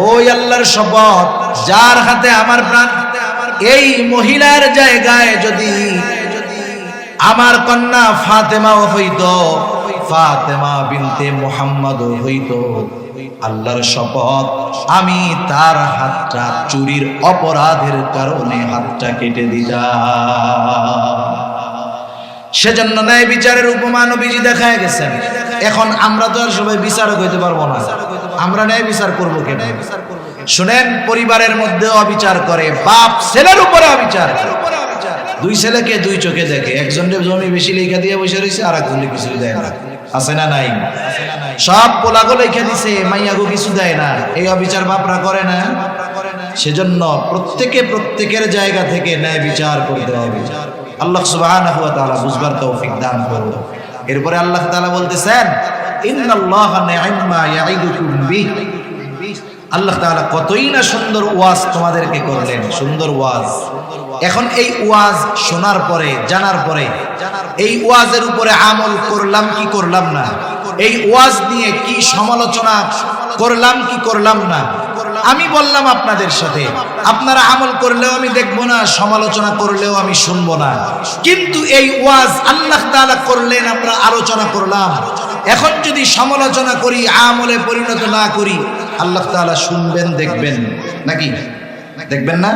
ওই আল্লাহর শপথ, যার হাতে আমার প্রাণ, এই মহিলার জায়গায় যদি আমার কন্যা ফাতেমাও হইতো, ফাতেমা বিনতে মুহাম্মদও হইতো, আল্লাহর শপথ, আমি তার হাতটা চুরির অপরাধের কারণে হাতটা কেটে দিতাম। সেজন্য ন্যায় বিচারের উপমা নবীজি দেখায় গেছেন। এখন আমরা তো আর সবাই বিচারক হইতে পারবো না, আমরা ন্যায় বিচার করবো কেন? শুনেন, পরিবারের মধ্যে অবিচার করে, বাপ ছেলের উপরে অবিচার। দুই ছেলেকে দুই চোখে দেখে, একজনের জমি বেশি লেখা দিয়ে বসে রয়েছে, আর একজনে কিছু দেয় না, আছে না নাই? সব পোলাগো লেখা দিছে, মাইয়াগো কিছু দেয় না, এই অবিচার বাপরা করে না। সেজন্য প্রত্যেকের জায়গা থেকে ন্যায় বিচার করতে হবে। আল্লাহ সুবহানাহু ওয়া তাআলা বুঝবার তৌফিক দান করুন। এরপরে আল্লাহ তাআলা বলতেছেন, ইন্নাল্লাহা নি'মা ইয়াইদুকুম বিহি। আল্লাহ তাআলা কতই না সুন্দর ওয়াজ তোমাদেরকে করলেন, সুন্দর ওয়াজ। এখন এই ওয়াজ শোনার পরে, জানার পরে, এই ওয়াজের উপরে আমল করলাম কি করলাম না, এই ওয়াজ নিয়ে কি সমালোচনা করলাম কি করলাম না, আমি বললাম আপনাদের সাথে, আপনারা আমল করলেও আমি দেখবো না, সমালোচনা করলেও আমি শুনবো না। কিন্তু এই ওয়াজ আল্লাহ তাআলা করলেন, আমরা আলোচনা করলাম। এখন যদি সমালোচনা করি, আমলে পরিণত না করি, আল্লাহ তাআলা শুনবেন, দেখবেন নাকি? দেখবেন না?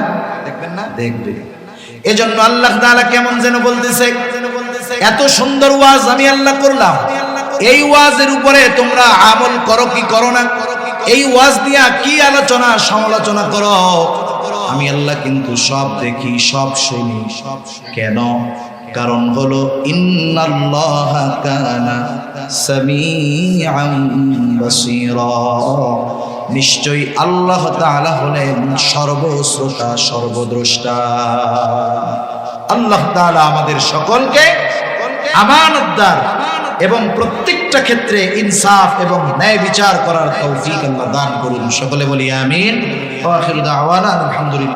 দেখবেন। এজন্য আল্লাহ তাআলা কেমন যেন বলতেছে, এত সুন্দর ওয়াজ আমি আল্লাহ করলাম, এই ওয়াজের উপরে তোমরা আমল করো কি করো না, এই ওয়াজ দিয়া কি আলোচনা সমালোচনা করো, আমি আল্লাহ কিন্তু সব দেখি, সব শুনি। কেন? কারণ হলো ইন্নাল্লাহা কানা সামিআন বাসীরা, নিশ্চয়ই আল্লাহ তাআলা হলেন সর্বশ্রোতা, সর্বদ্রষ্টা। আল্লাহ তাআলা আমাদের সকলকে আমানতদার এবং প্রত্যেকটা ক্ষেত্রে ইনসাফ এবং ন্যায় বিচার করার তৌফিক আল্লাহ দান করুন। সকলে বলি আমিন। ওয়া আখিরু দাওয়ানা আলহামদুলিল্লাহ।